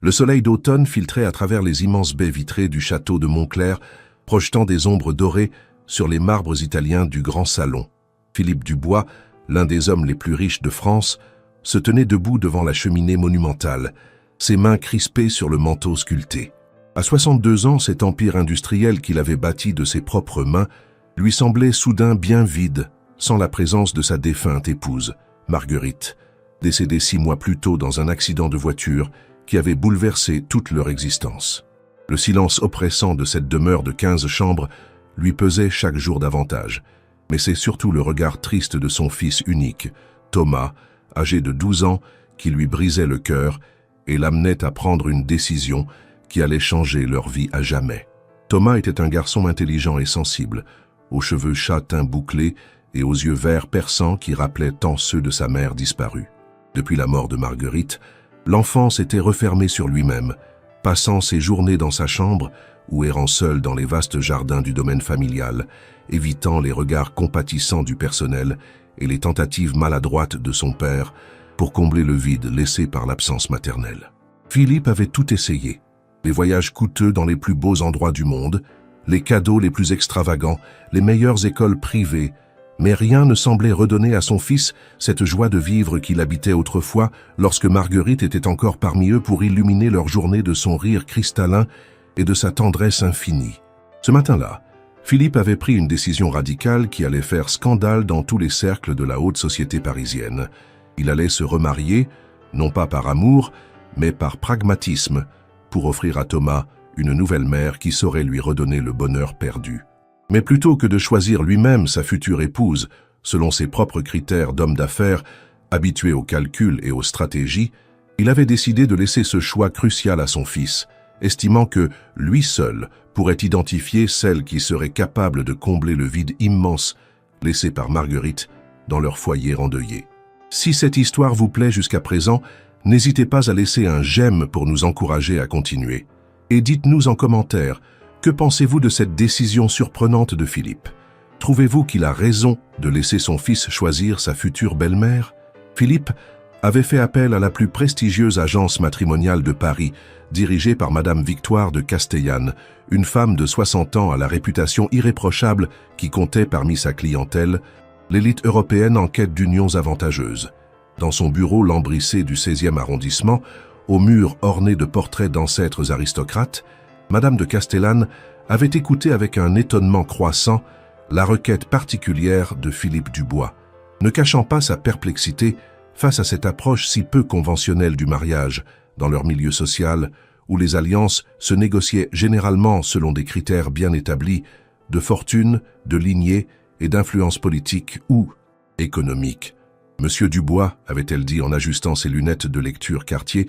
Le soleil d'automne filtrait à travers les immenses baies vitrées du château de Montclair, projetant des ombres dorées sur les marbres italiens du grand salon. Philippe Dubois, l'un des hommes les plus riches de France, se tenait debout devant la cheminée monumentale, ses mains crispées sur le manteau sculpté. À 62 ans, cet empire industriel qu'il avait bâti de ses propres mains lui semblait soudain bien vide, sans la présence de sa défunte épouse, Marguerite, décédée 6 mois plus tôt dans un accident de voiture qui avait bouleversé toute leur existence. Le silence oppressant de cette demeure de 15 chambres lui pesait chaque jour davantage, mais c'est surtout le regard triste de son fils unique, Thomas, âgé de 12 ans, qui lui brisait le cœur et l'amenait à prendre une décision qui allait changer leur vie à jamais. Thomas était un garçon intelligent et sensible, aux cheveux châtains bouclés et aux yeux verts perçants qui rappelaient tant ceux de sa mère disparue. Depuis la mort de Marguerite, l'enfant s'était refermé sur lui-même, passant ses journées dans sa chambre ou errant seul dans les vastes jardins du domaine familial, évitant les regards compatissants du personnel et les tentatives maladroites de son père pour combler le vide laissé par l'absence maternelle. Philippe avait tout essayé. Les voyages coûteux dans les plus beaux endroits du monde, les cadeaux les plus extravagants, les meilleures écoles privées, mais rien ne semblait redonner à son fils cette joie de vivre qu'il habitait autrefois lorsque Marguerite était encore parmi eux pour illuminer leur journée de son rire cristallin et de sa tendresse infinie. Ce matin-là, Philippe avait pris une décision radicale qui allait faire scandale dans tous les cercles de la haute société parisienne. Il allait se remarier, non pas par amour, mais par pragmatisme, pour offrir à Thomas une nouvelle mère qui saurait lui redonner le bonheur perdu. Mais plutôt que de choisir lui-même sa future épouse, selon ses propres critères d'homme d'affaires, habitué au calcul et aux stratégies, il avait décidé de laisser ce choix crucial à son fils, estimant que lui seul pourrait identifier celle qui serait capable de combler le vide immense laissé par Marguerite dans leur foyer endeuillé. Si cette histoire vous plaît jusqu'à présent, n'hésitez pas à laisser un j'aime pour nous encourager à continuer. Et dites-nous en commentaire, que pensez-vous de cette décision surprenante de Philippe? Trouvez-vous qu'il a raison de laisser son fils choisir sa future belle-mère? Philippe avait fait appel à la plus prestigieuse agence matrimoniale de Paris, dirigée par Madame Victoire de Castellane, une femme de 60 ans à la réputation irréprochable qui comptait parmi sa clientèle l'élite européenne en quête d'unions avantageuses. Dans son bureau lambrissé du 16e arrondissement, aux murs ornés de portraits d'ancêtres aristocrates, Madame de Castellane avait écouté avec un étonnement croissant la requête particulière de Philippe Dubois, ne cachant pas sa perplexité face à cette approche si peu conventionnelle du mariage dans leur milieu social, où les alliances se négociaient généralement selon des critères bien établis de fortune, de lignée et d'influence politique ou économique. « Monsieur Dubois, avait-elle dit en ajustant ses lunettes de lecture Cartier,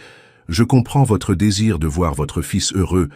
je comprends votre désir de voir votre fils heureux,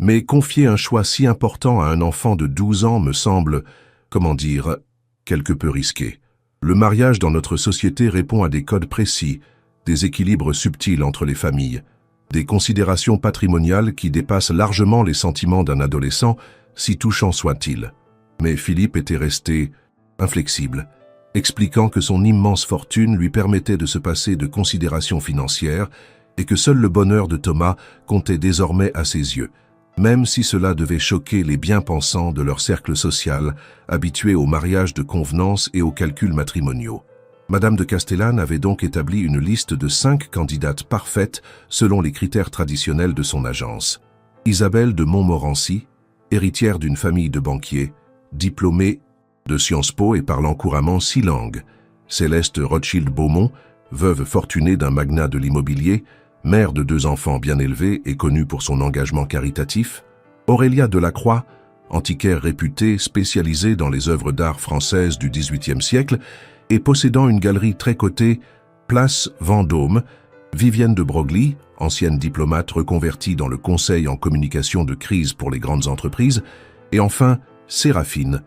mais confier un choix si important à un enfant de 12 ans me semble, comment dire, quelque peu risqué. Le mariage dans notre société répond à des codes précis, des équilibres subtils entre les familles, des considérations patrimoniales qui dépassent largement les sentiments d'un adolescent, si touchant soit-il. » Mais Philippe était resté inflexible, expliquant que son immense fortune lui permettait de se passer de considérations financières et que seul le bonheur de Thomas comptait désormais à ses yeux, même si cela devait choquer les bien-pensants de leur cercle social, habitués au mariage de convenance et aux calculs matrimoniaux. Madame de Castellane avait donc établi une liste de 5 candidates parfaites selon les critères traditionnels de son agence. Isabelle de Montmorency, héritière d'une famille de banquiers, diplômée de Sciences Po et parlant couramment 6 langues. Céleste Rothschild-Beaumont, veuve fortunée d'un magnat de l'immobilier, mère de 2 enfants bien élevés et connue pour son engagement caritatif. Aurélia Delacroix, antiquaire réputée, spécialisée dans les œuvres d'art françaises du XVIIIe siècle et possédant une galerie très cotée, place Vendôme. Vivienne de Broglie, ancienne diplomate reconvertie dans le conseil en communication de crise pour les grandes entreprises. Et enfin, Séraphine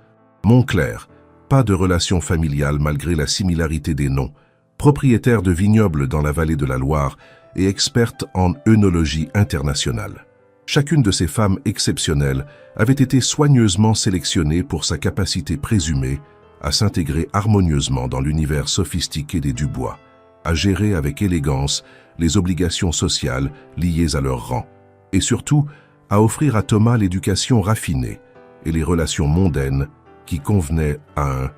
Montclair, pas de relation familiale malgré la similarité des noms, propriétaire de vignobles dans la vallée de la Loire et experte en œnologie internationale. Chacune de ces femmes exceptionnelles avait été soigneusement sélectionnée pour sa capacité présumée à s'intégrer harmonieusement dans l'univers sophistiqué des Dubois, à gérer avec élégance les obligations sociales liées à leur rang, et surtout à offrir à Thomas l'éducation raffinée et les relations mondaines qui convenaient à un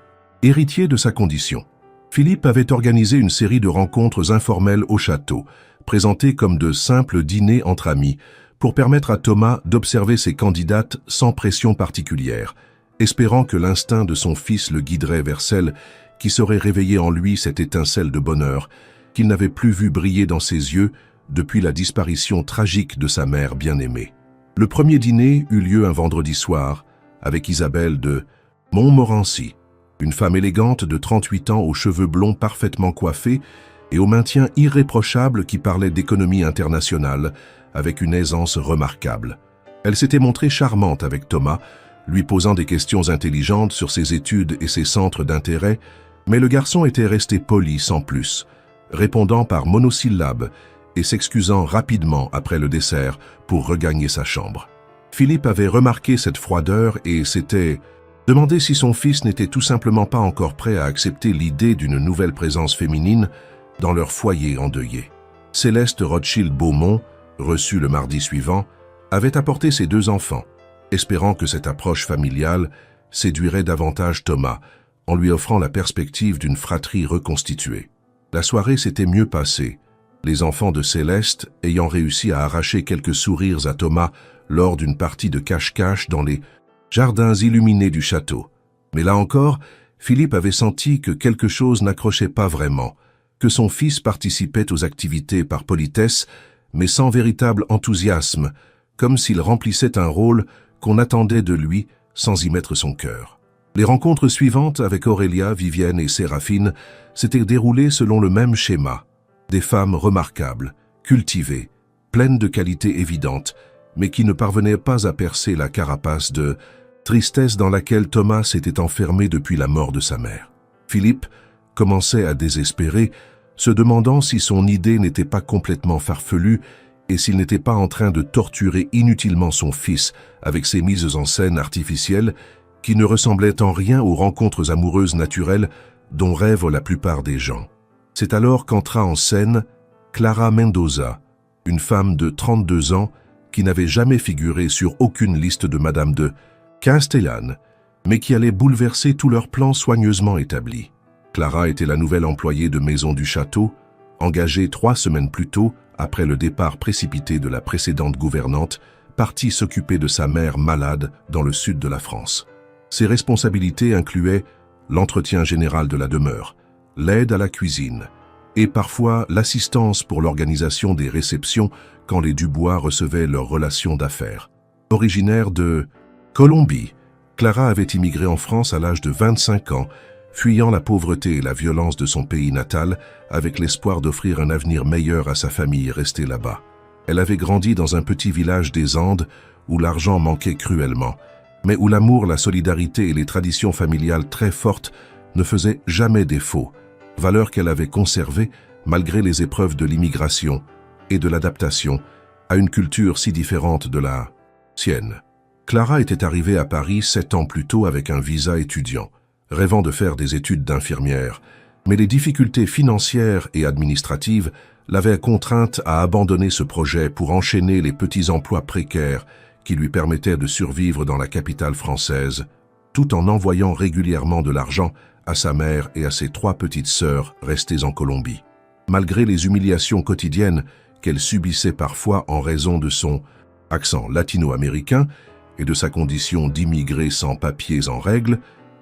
héritier de sa condition. Philippe avait organisé une série de rencontres informelles au château, présentées comme de simples dîners entre amis, pour permettre à Thomas d'observer ses candidates sans pression particulière, espérant que l'instinct de son fils le guiderait vers celle qui saurait réveiller en lui cette étincelle de bonheur qu'il n'avait plus vu briller dans ses yeux depuis la disparition tragique de sa mère bien-aimée. Le premier dîner eut lieu un vendredi soir, avec Isabelle de Montmorency, une femme élégante de 38 ans aux cheveux blonds parfaitement coiffés et au maintien irréprochable qui parlait d'économie internationale avec une aisance remarquable. Elle s'était montrée charmante avec Thomas, lui posant des questions intelligentes sur ses études et ses centres d'intérêt, mais le garçon était resté poli sans plus, répondant par monosyllabes et s'excusant rapidement après le dessert pour regagner sa chambre. Philippe avait remarqué cette froideur et s'était demandé si son fils n'était tout simplement pas encore prêt à accepter l'idée d'une nouvelle présence féminine dans leur foyer endeuillé. Céleste Rothschild-Beaumont, reçue le mardi suivant, avait apporté ses 2 enfants, espérant que cette approche familiale séduirait davantage Thomas, en lui offrant la perspective d'une fratrie reconstituée. La soirée s'était mieux passée, les enfants de Céleste ayant réussi à arracher quelques sourires à Thomas lors d'une partie de cache-cache dans les jardins illuminés du château. Mais là encore, Philippe avait senti que quelque chose n'accrochait pas vraiment, que son fils participait aux activités par politesse, mais sans véritable enthousiasme, comme s'il remplissait un rôle qu'on attendait de lui sans y mettre son cœur. Les rencontres suivantes avec Aurélia, Vivienne et Séraphine s'étaient déroulées selon le même schéma. Des femmes remarquables, cultivées, pleines de qualités évidentes, mais qui ne parvenaient pas à percer la carapace de tristesse dans laquelle Thomas s'était enfermé depuis la mort de sa mère. Philippe commençait à désespérer, se demandant si son idée n'était pas complètement farfelue et s'il n'était pas en train de torturer inutilement son fils avec ses mises en scène artificielles qui ne ressemblaient en rien aux rencontres amoureuses naturelles dont rêvent la plupart des gens. C'est alors qu'entra en scène Clara Mendoza, une femme de 32 ans qui n'avait jamais figuré sur aucune liste de Madame de Castellane, mais qui allait bouleverser tous leurs plans soigneusement établis. Clara était la nouvelle employée de maison du château, engagée 3 semaines plus tôt, après le départ précipité de la précédente gouvernante, partie s'occuper de sa mère malade dans le sud de la France. Ses responsabilités incluaient l'entretien général de la demeure, l'aide à la cuisine, et parfois l'assistance pour l'organisation des réceptions quand les Dubois recevaient leurs relations d'affaires. Originaire de Colombie, Clara avait immigré en France à l'âge de 25 ans, fuyant la pauvreté et la violence de son pays natal avec l'espoir d'offrir un avenir meilleur à sa famille restée là-bas. Elle avait grandi dans un petit village des Andes où l'argent manquait cruellement, mais où l'amour, la solidarité et les traditions familiales très fortes ne faisaient jamais défaut, valeurs qu'elle avait conservées malgré les épreuves de l'immigration et de l'adaptation à une culture si différente de la sienne. Clara était arrivée à Paris 7 ans plus tôt avec un visa étudiant, rêvant de faire des études d'infirmière, mais les difficultés financières et administratives l'avaient contrainte à abandonner ce projet pour enchaîner les petits emplois précaires qui lui permettaient de survivre dans la capitale française, tout en envoyant régulièrement de l'argent à sa mère et à ses 3 petites sœurs restées en Colombie. Malgré les humiliations quotidiennes qu'elle subissait parfois en raison de son accent latino-américain et de sa condition d'immigrée sans papiers en règle,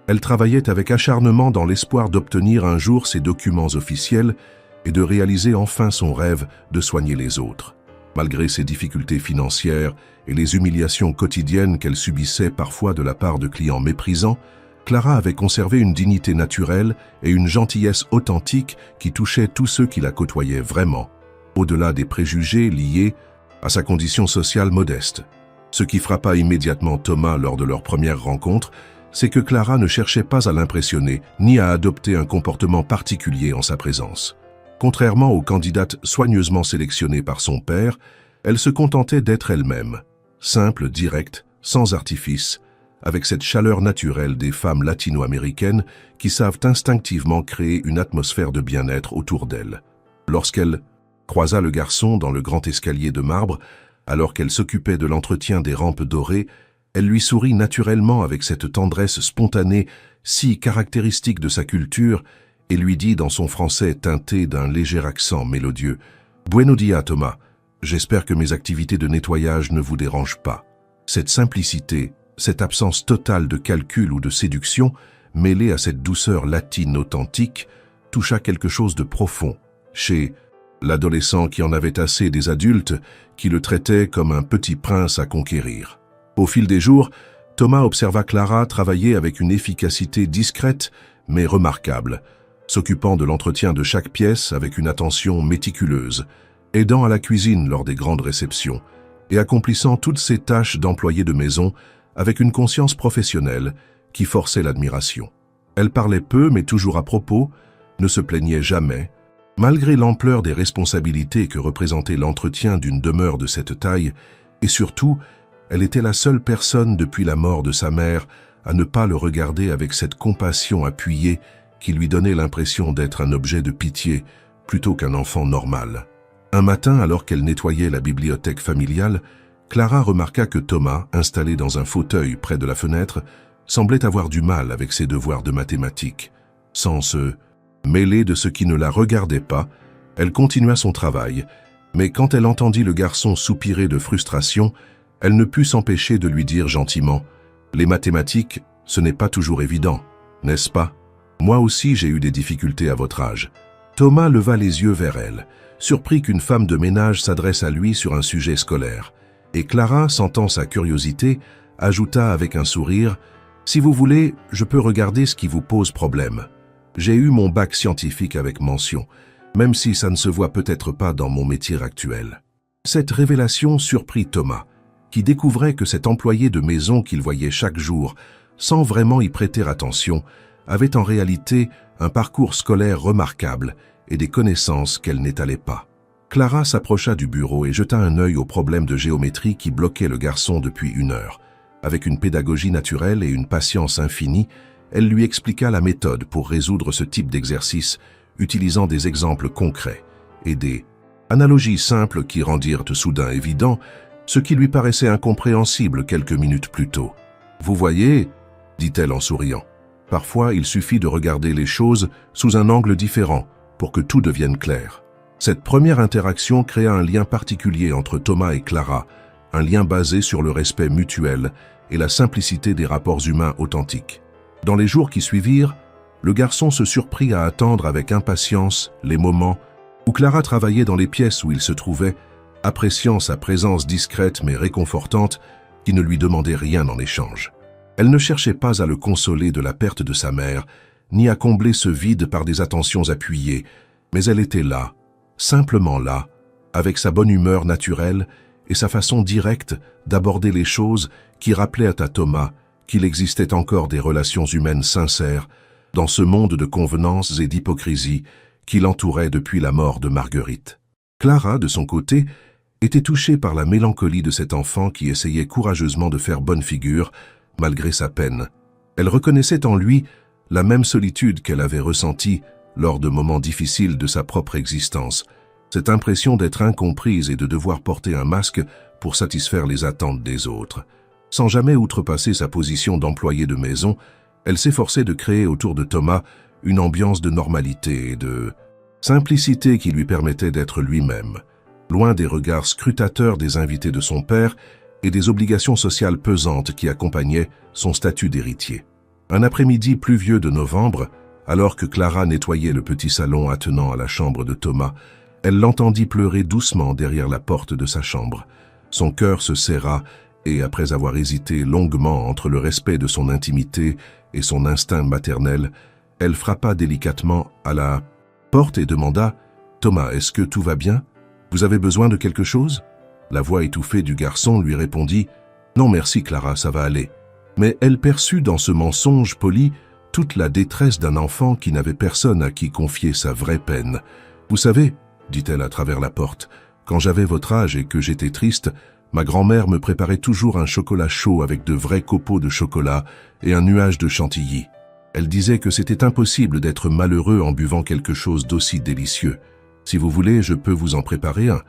elle travaillait avec acharnement dans l'espoir d'obtenir un jour ses documents officiels et de réaliser enfin son rêve de soigner les autres. Malgré ses difficultés financières et les humiliations quotidiennes qu'elle subissait parfois de la part de clients méprisants, Clara avait conservé une dignité naturelle et une gentillesse authentique qui touchaient tous ceux qui la côtoyaient vraiment, au-delà des préjugés liés à sa condition sociale modeste. Ce qui frappa immédiatement Thomas lors de leur première rencontre, c'est que Clara ne cherchait pas à l'impressionner ni à adopter un comportement particulier en sa présence. Contrairement aux candidates soigneusement sélectionnées par son père, elle se contentait d'être elle-même, simple, directe, sans artifice, avec cette chaleur naturelle des femmes latino-américaines qui savent instinctivement créer une atmosphère de bien-être autour d'elles. Lorsqu'elle croisa le garçon dans le grand escalier de marbre. Alors qu'elle s'occupait de l'entretien des rampes dorées, elle lui sourit naturellement avec cette tendresse spontanée si caractéristique de sa culture et lui dit dans son français teinté d'un léger accent mélodieux « Buenos dia, Thomas. J'espère que mes activités de nettoyage ne vous dérangent pas. » Cette simplicité, cette absence totale de calcul ou de séduction, mêlée à cette douceur latine authentique, toucha quelque chose de profond chez l'adolescent qui en avait assez des adultes qui le traitaient comme un petit prince à conquérir. Au fil des jours, Thomas observa Clara travailler avec une efficacité discrète mais remarquable, s'occupant de l'entretien de chaque pièce avec une attention méticuleuse, aidant à la cuisine lors des grandes réceptions et accomplissant toutes ses tâches d'employé de maison avec une conscience professionnelle qui forçait l'admiration. Elle parlait peu mais toujours à propos, ne se plaignait jamais. Malgré l'ampleur des responsabilités que représentait l'entretien d'une demeure de cette taille, et surtout, elle était la seule personne depuis la mort de sa mère à ne pas le regarder avec cette compassion appuyée qui lui donnait l'impression d'être un objet de pitié plutôt qu'un enfant normal. Un matin, alors qu'elle nettoyait la bibliothèque familiale, Clara remarqua que Thomas, installé dans un fauteuil près de la fenêtre, semblait avoir du mal avec ses devoirs de mathématiques. Sans se mêler de ce qui ne la regardait pas, elle continua son travail, mais quand elle entendit le garçon soupirer de frustration, elle ne put s'empêcher de lui dire gentiment « Les mathématiques, ce n'est pas toujours évident, n'est-ce pas? Moi aussi j'ai eu des difficultés à votre âge. » Thomas leva les yeux vers elle, surpris qu'une femme de ménage s'adresse à lui sur un sujet scolaire. Et Clara, sentant sa curiosité, ajouta avec un sourire « Si vous voulez, je peux regarder ce qui vous pose problème. J'ai eu mon bac scientifique avec mention, même si ça ne se voit peut-être pas dans mon métier actuel. » Cette révélation surprit Thomas, qui découvrait que cet employé de maison qu'il voyait chaque jour, sans vraiment y prêter attention, avait en réalité un parcours scolaire remarquable et des connaissances qu'elle n'étalait pas. Clara s'approcha du bureau et jeta un œil aux problèmes de géométrie qui bloquaient le garçon depuis 1 heure. Avec une pédagogie naturelle et une patience infinie, elle lui expliqua la méthode pour résoudre ce type d'exercice, utilisant des exemples concrets et des analogies simples qui rendirent soudain évident ce qui lui paraissait incompréhensible quelques minutes plus tôt. « Vous voyez, » dit-elle en souriant, « parfois il suffit de regarder les choses sous un angle différent pour que tout devienne clair. » Cette première interaction créa un lien particulier entre Thomas et Clara, un lien basé sur le respect mutuel et la simplicité des rapports humains authentiques. Dans les jours qui suivirent, le garçon se surprit à attendre avec impatience les moments où Clara travaillait dans les pièces où il se trouvait, appréciant sa présence discrète mais réconfortante qui ne lui demandait rien en échange. Elle ne cherchait pas à le consoler de la perte de sa mère, ni à combler ce vide par des attentions appuyées, mais elle était là, simplement là, avec sa bonne humeur naturelle et sa façon directe d'aborder les choses qui rappelaient à Thomas qu'il existait encore des relations humaines sincères dans ce monde de convenances et d'hypocrisie qui l'entourait depuis la mort de Marguerite. Clara, de son côté, était touchée par la mélancolie de cet enfant qui essayait courageusement de faire bonne figure, malgré sa peine. Elle reconnaissait en lui la même solitude qu'elle avait ressentie lors de moments difficiles de sa propre existence, cette impression d'être incomprise et de devoir porter un masque pour satisfaire les attentes des autres. Sans jamais outrepasser sa position d'employée de maison, elle s'efforçait de créer autour de Thomas une ambiance de normalité et de simplicité qui lui permettait d'être lui-même, loin des regards scrutateurs des invités de son père et des obligations sociales pesantes qui accompagnaient son statut d'héritier. Un après-midi pluvieux de novembre, alors que Clara nettoyait le petit salon attenant à la chambre de Thomas, elle l'entendit pleurer doucement derrière la porte de sa chambre. Son cœur se serra et, après avoir hésité longuement entre le respect de son intimité et son instinct maternel, elle frappa délicatement à la porte et demanda « Thomas, est-ce que tout va bien? Vous avez besoin de quelque chose ?» La voix étouffée du garçon lui répondit « Non merci Clara, ça va aller. » Mais elle perçut dans ce mensonge poli toute la détresse d'un enfant qui n'avait personne à qui confier sa vraie peine. « Vous savez, » dit-elle à travers la porte, « quand j'avais votre âge et que j'étais triste, ma grand-mère me préparait toujours un chocolat chaud avec de vrais copeaux de chocolat et un nuage de chantilly. Elle disait que c'était impossible d'être malheureux en buvant quelque chose d'aussi délicieux. Si vous voulez, je peux vous en préparer un.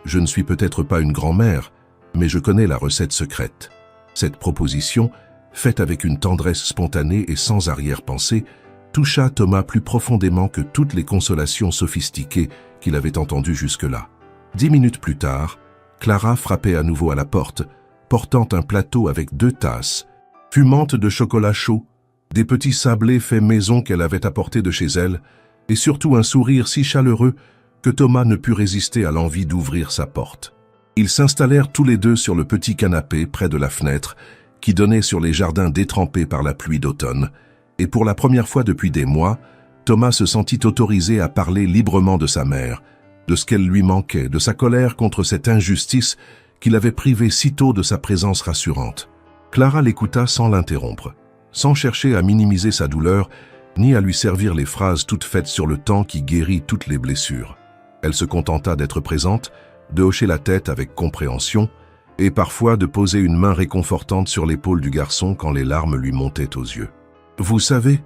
Je ne suis peut-être pas une grand-mère, mais je connais la recette secrète. » Cette proposition, faite avec une tendresse spontanée et sans arrière-pensée, toucha Thomas plus profondément que toutes les consolations sophistiquées qu'il avait entendues jusque-là. 10 minutes plus tard, Clara frappait à nouveau à la porte, portant un plateau avec 2 tasses, fumantes de chocolat chaud, des petits sablés faits maison qu'elle avait apportés de chez elle, et surtout un sourire si chaleureux que Thomas ne put résister à l'envie d'ouvrir sa porte. Ils s'installèrent tous les deux sur le petit canapé près de la fenêtre qui donnait sur les jardins détrempés par la pluie d'automne, et pour la première fois depuis des mois, Thomas se sentit autorisé à parler librement de sa mère, de ce qu'elle lui manquait, de sa colère contre cette injustice qui l'avait privé si tôt de sa présence rassurante. Clara l'écouta sans l'interrompre, sans chercher à minimiser sa douleur, ni à lui servir les phrases toutes faites sur le temps qui guérit toutes les blessures. Elle se contenta d'être présente, de hocher la tête avec compréhension, et parfois de poser une main réconfortante sur l'épaule du garçon quand les larmes lui montaient aux yeux. « Vous savez, »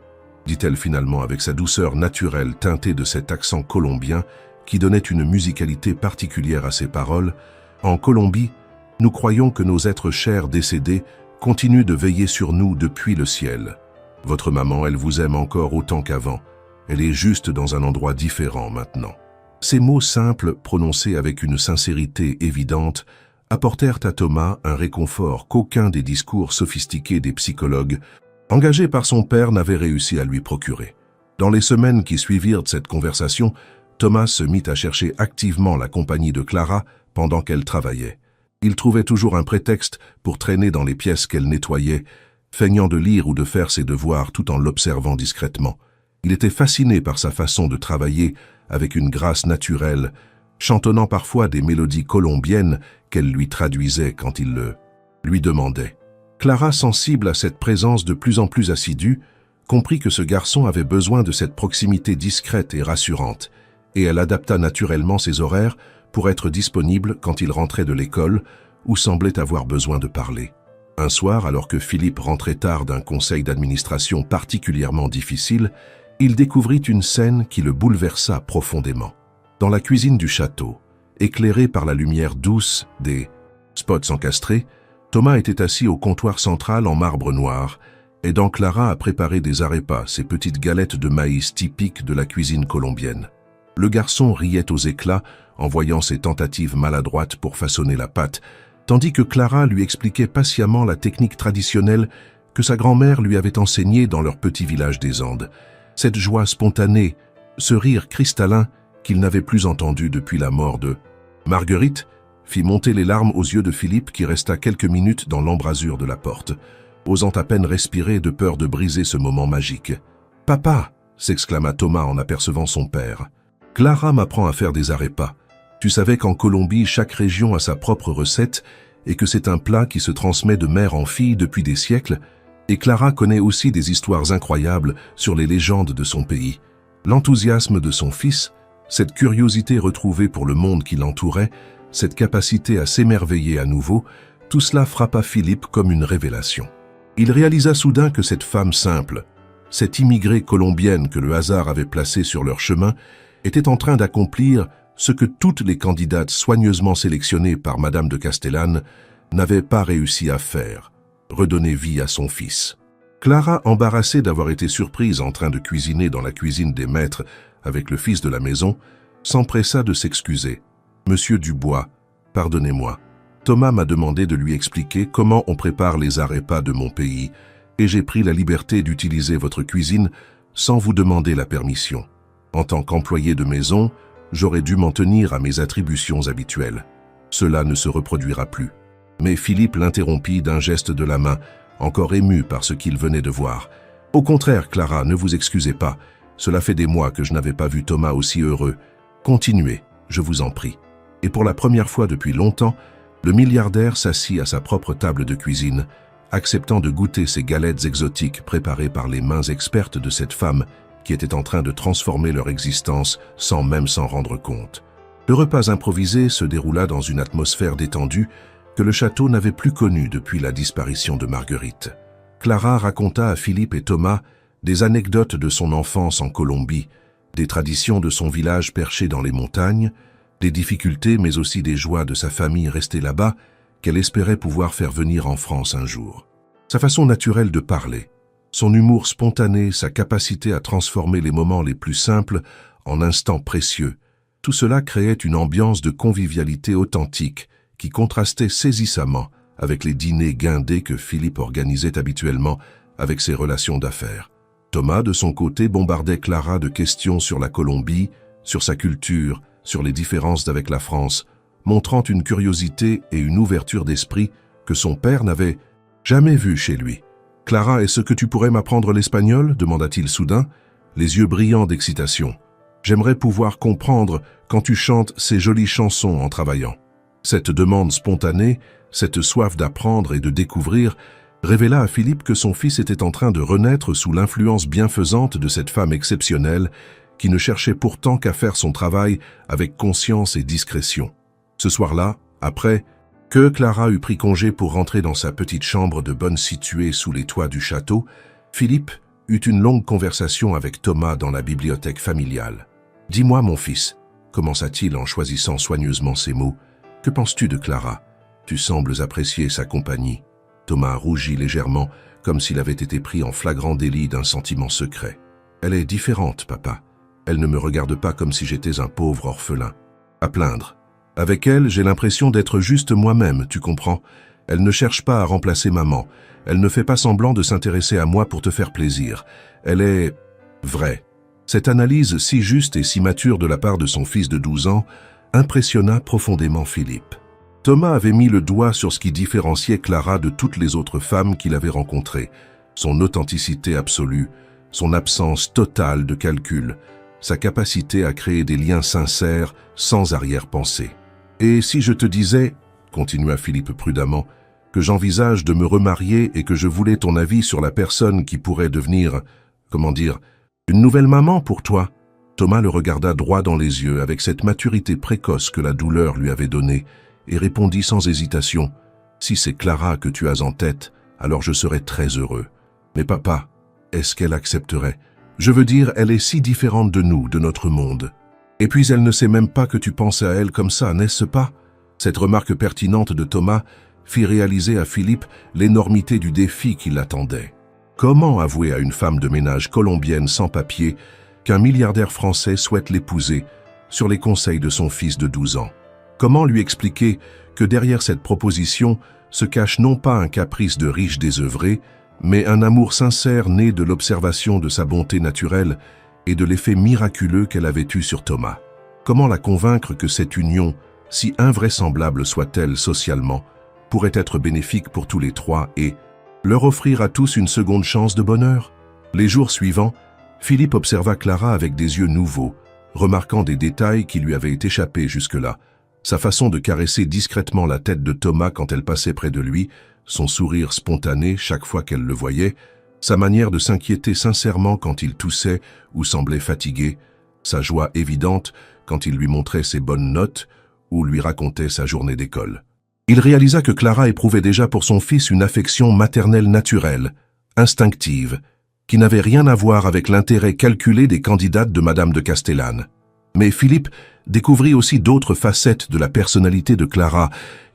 dit-elle finalement avec sa douceur naturelle teintée de cet accent colombien qui donnait une musicalité particulière à ses paroles, « en Colombie, nous croyons que nos êtres chers décédés continuent de veiller sur nous depuis le ciel. Votre maman, elle vous aime encore autant qu'avant. Elle est juste dans un endroit différent maintenant. » Ces mots simples, prononcés avec une sincérité évidente, apportèrent à Thomas un réconfort qu'aucun des discours sophistiqués des psychologues, engagés par son père, n'avait réussi à lui procurer. Dans les semaines qui suivirent cette conversation, Thomas se mit à chercher activement la compagnie de Clara pendant qu'elle travaillait. Il trouvait toujours un prétexte pour traîner dans les pièces qu'elle nettoyait, feignant de lire ou de faire ses devoirs tout en l'observant discrètement. Il était fasciné par sa façon de travailler avec une grâce naturelle, chantonnant parfois des mélodies colombiennes qu'elle lui traduisait quand il le lui demandait. Clara, sensible à cette présence de plus en plus assidue, comprit que ce garçon avait besoin de cette proximité discrète et rassurante, et elle adapta naturellement ses horaires pour être disponible quand il rentrait de l'école ou semblait avoir besoin de parler. Un soir, alors que Philippe rentrait tard d'un conseil d'administration particulièrement difficile, il découvrit une scène qui le bouleversa profondément. Dans la cuisine du château, éclairée par la lumière douce des spots encastrés, Thomas était assis au comptoir central en marbre noir, aidant Clara à préparer des arepas, ces petites galettes de maïs typiques de la cuisine colombienne. Le garçon riait aux éclats en voyant ses tentatives maladroites pour façonner la pâte, tandis que Clara lui expliquait patiemment la technique traditionnelle que sa grand-mère lui avait enseignée dans leur petit village des Andes. Cette joie spontanée, ce rire cristallin qu'il n'avait plus entendu depuis la mort de Marguerite, fit monter les larmes aux yeux de Philippe qui resta quelques minutes dans l'embrasure de la porte, osant à peine respirer de peur de briser ce moment magique. « Papa !» s'exclama Thomas en apercevant son père. « Clara m'apprend à faire des arepas. Tu savais qu'en Colombie, chaque région a sa propre recette et que c'est un plat qui se transmet de mère en fille depuis des siècles, et Clara connaît aussi des histoires incroyables sur les légendes de son pays. L'enthousiasme de son fils, cette curiosité retrouvée pour le monde qui l'entourait, cette capacité à s'émerveiller à nouveau, tout cela frappa Philippe comme une révélation. Il réalisa soudain que cette femme simple, cette immigrée colombienne que le hasard avait placée sur leur chemin, était en train d'accomplir ce que toutes les candidates soigneusement sélectionnées par Madame de Castellane n'avaient pas réussi à faire, redonner vie à son fils. Clara, embarrassée d'avoir été surprise en train de cuisiner dans la cuisine des maîtres avec le fils de la maison, s'empressa de s'excuser. « Monsieur Dubois, pardonnez-moi. Thomas m'a demandé de lui expliquer comment on prépare les arepas de mon pays, et j'ai pris la liberté d'utiliser votre cuisine sans vous demander la permission. En tant qu'employé de maison, j'aurais dû m'en tenir à mes attributions habituelles. Cela ne se reproduira plus. » Mais Philippe l'interrompit d'un geste de la main, encore ému par ce qu'il venait de voir. « Au contraire, Clara, ne vous excusez pas. Cela fait des mois que je n'avais pas vu Thomas aussi heureux. Continuez, je vous en prie. » Et pour la première fois depuis longtemps, le milliardaire s'assit à sa propre table de cuisine, acceptant de goûter ces galettes exotiques préparées par les mains expertes de cette femme qui était en train de transformer leur existence sans même s'en rendre compte. Le repas improvisé se déroula dans une atmosphère détendue que le château n'avait plus connue depuis la disparition de Marguerite. Clara raconta à Philippe et Thomas des anecdotes de son enfance en Colombie, des traditions de son village perché dans les montagnes, des difficultés mais aussi des joies de sa famille restée là-bas qu'elle espérait pouvoir faire venir en France un jour. Sa façon naturelle de parler, son humour spontané, sa capacité à transformer les moments les plus simples en instants précieux, tout cela créait une ambiance de convivialité authentique qui contrastait saisissamment avec les dîners guindés que Philippe organisait habituellement avec ses relations d'affaires. Thomas, de son côté, bombardait Clara de questions sur la Colombie, sur sa culture, sur les différences avec la France, montrant une curiosité et une ouverture d'esprit que son père n'avait jamais vues chez lui. « Clara, est-ce que tu pourrais m'apprendre l'espagnol » demanda-t-il soudain, les yeux brillants d'excitation. « J'aimerais pouvoir comprendre quand tu chantes ces jolies chansons en travaillant. » Cette demande spontanée, cette soif d'apprendre et de découvrir, révéla à Philippe que son fils était en train de renaître sous l'influence bienfaisante de cette femme exceptionnelle qui ne cherchait pourtant qu'à faire son travail avec conscience et discrétion. Ce soir-là, après que Clara eut pris congé pour rentrer dans sa petite chambre de bonne située sous les toits du château, Philippe eut une longue conversation avec Thomas dans la bibliothèque familiale. « Dis-moi, mon fils, » commença-t-il en choisissant soigneusement ses mots, « que penses-tu de Clara? Tu sembles apprécier sa compagnie. » Thomas rougit légèrement, comme s'il avait été pris en flagrant délit d'un sentiment secret. « Elle est différente, papa. Elle ne me regarde pas comme si j'étais un pauvre orphelin. À plaindre. Avec elle, j'ai l'impression d'être juste moi-même, tu comprends? Elle ne cherche pas à remplacer maman. Elle ne fait pas semblant de s'intéresser à moi pour te faire plaisir. Elle est vraie. » Cette analyse si juste et si mature de la part de son fils de 12 ans impressionna profondément Philippe. Thomas avait mis le doigt sur ce qui différenciait Clara de toutes les autres femmes qu'il avait rencontrées, son authenticité absolue, son absence totale de calcul, sa capacité à créer des liens sincères sans arrière-pensée. « Et si je te disais, continua Philippe prudemment, que j'envisage de me remarier et que je voulais ton avis sur la personne qui pourrait devenir, comment dire, une nouvelle maman pour toi ?» Thomas le regarda droit dans les yeux avec cette maturité précoce que la douleur lui avait donnée et répondit sans hésitation, « Si c'est Clara que tu as en tête, alors je serais très heureux. Mais papa, est-ce qu'elle accepterait? Je veux dire, elle est si différente de nous, de notre monde. Et puis elle ne sait même pas que tu penses à elle comme ça, n'est-ce pas ?» Cette remarque pertinente de Thomas fit réaliser à Philippe l'énormité du défi qui l'attendait. Comment avouer à une femme de ménage colombienne sans papier qu'un milliardaire français souhaite l'épouser sur les conseils de son fils de 12 ans? Comment lui expliquer que derrière cette proposition se cache non pas un caprice de riche désœuvré, mais un amour sincère né de l'observation de sa bonté naturelle et de l'effet miraculeux qu'elle avait eu sur Thomas? Comment la convaincre que cette union, si invraisemblable soit-elle socialement, pourrait être bénéfique pour tous les trois et leur offrir à tous une seconde chance de bonheur? Les jours suivants, Philippe observa Clara avec des yeux nouveaux, remarquant des détails qui lui avaient échappé jusque-là. Sa façon de caresser discrètement la tête de Thomas quand elle passait près de lui, son sourire spontané chaque fois qu'elle le voyait, sa manière de s'inquiéter sincèrement quand il toussait ou semblait fatigué, sa joie évidente quand il lui montrait ses bonnes notes ou lui racontait sa journée d'école. Il réalisa que Clara éprouvait déjà pour son fils une affection maternelle naturelle, instinctive, qui n'avait rien à voir avec l'intérêt calculé des candidates de Madame de Castellane. Mais Philippe découvrit aussi d'autres facettes de la personnalité de Clara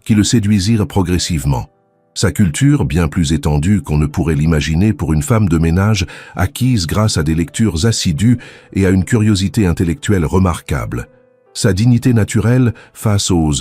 qui le séduisirent progressivement. Sa culture, bien plus étendue qu'on ne pourrait l'imaginer pour une femme de ménage acquise grâce à des lectures assidues et à une curiosité intellectuelle remarquable. Sa dignité naturelle face aux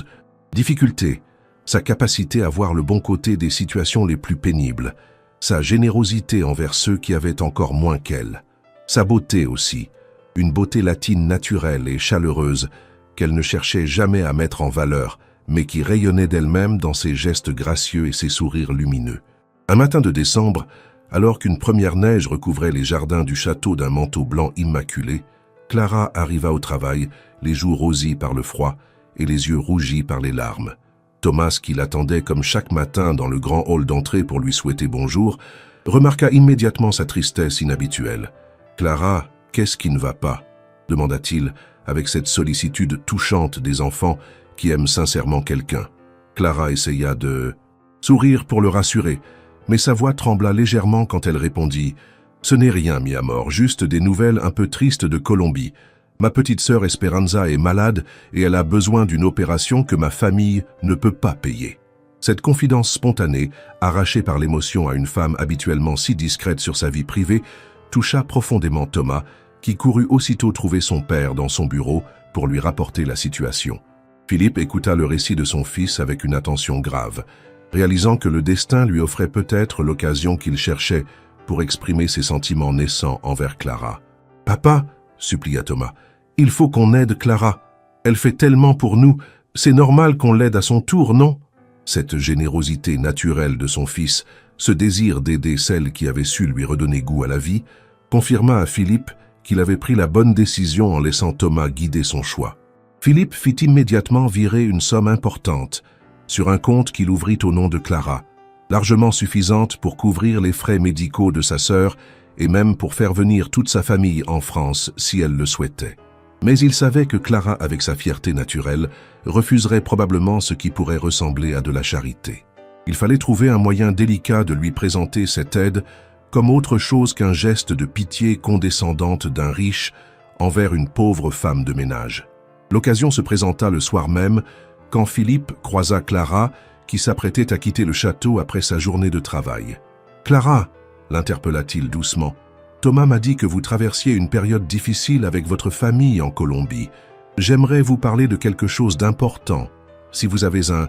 difficultés, sa capacité à voir le bon côté des situations les plus pénibles, sa générosité envers ceux qui avaient encore moins qu'elle, sa beauté aussi, une beauté latine naturelle et chaleureuse qu'elle ne cherchait jamais à mettre en valeur, mais qui rayonnait d'elle-même dans ses gestes gracieux et ses sourires lumineux. Un matin de décembre, alors qu'une première neige recouvrait les jardins du château d'un manteau blanc immaculé, Clara arriva au travail, les joues rosies par le froid et les yeux rougis par les larmes. Thomas, qui l'attendait comme chaque matin dans le grand hall d'entrée pour lui souhaiter bonjour, remarqua immédiatement sa tristesse inhabituelle. « Clara, qu'est-ce qui ne va pas ?» demanda-t-il avec cette sollicitude touchante des enfants qui aiment sincèrement quelqu'un. Clara essaya de sourire pour le rassurer, mais sa voix trembla légèrement quand elle répondit « Ce n'est rien, mi amor, juste des nouvelles un peu tristes de Colombie. Ma petite sœur Esperanza est malade et elle a besoin d'une opération que ma famille ne peut pas payer. » Cette confidence spontanée, arrachée par l'émotion à une femme habituellement si discrète sur sa vie privée, toucha profondément Thomas, qui courut aussitôt trouver son père dans son bureau pour lui rapporter la situation. Philippe écouta le récit de son fils avec une attention grave, réalisant que le destin lui offrait peut-être l'occasion qu'il cherchait pour exprimer ses sentiments naissants envers Clara. « Papa, » supplia Thomas, « il faut qu'on aide Clara. Elle fait tellement pour nous, c'est normal qu'on l'aide à son tour, non ?» Cette générosité naturelle de son fils, ce désir d'aider celle qui avait su lui redonner goût à la vie, confirma à Philippe qu'il avait pris la bonne décision en laissant Thomas guider son choix. Philippe fit immédiatement virer une somme importante sur un compte qu'il ouvrit au nom de Clara, largement suffisante pour couvrir les frais médicaux de sa sœur et même pour faire venir toute sa famille en France si elle le souhaitait. Mais il savait que Clara, avec sa fierté naturelle, refuserait probablement ce qui pourrait ressembler à de la charité. Il fallait trouver un moyen délicat de lui présenter cette aide comme autre chose qu'un geste de pitié condescendante d'un riche envers une pauvre femme de ménage. L'occasion se présenta le soir même, quand Philippe croisa Clara, qui s'apprêtait à quitter le château après sa journée de travail. « Clara » l'interpella-t-il doucement. « Thomas m'a dit que vous traversiez une période difficile avec votre famille en Colombie. J'aimerais vous parler de quelque chose d'important, si vous avez un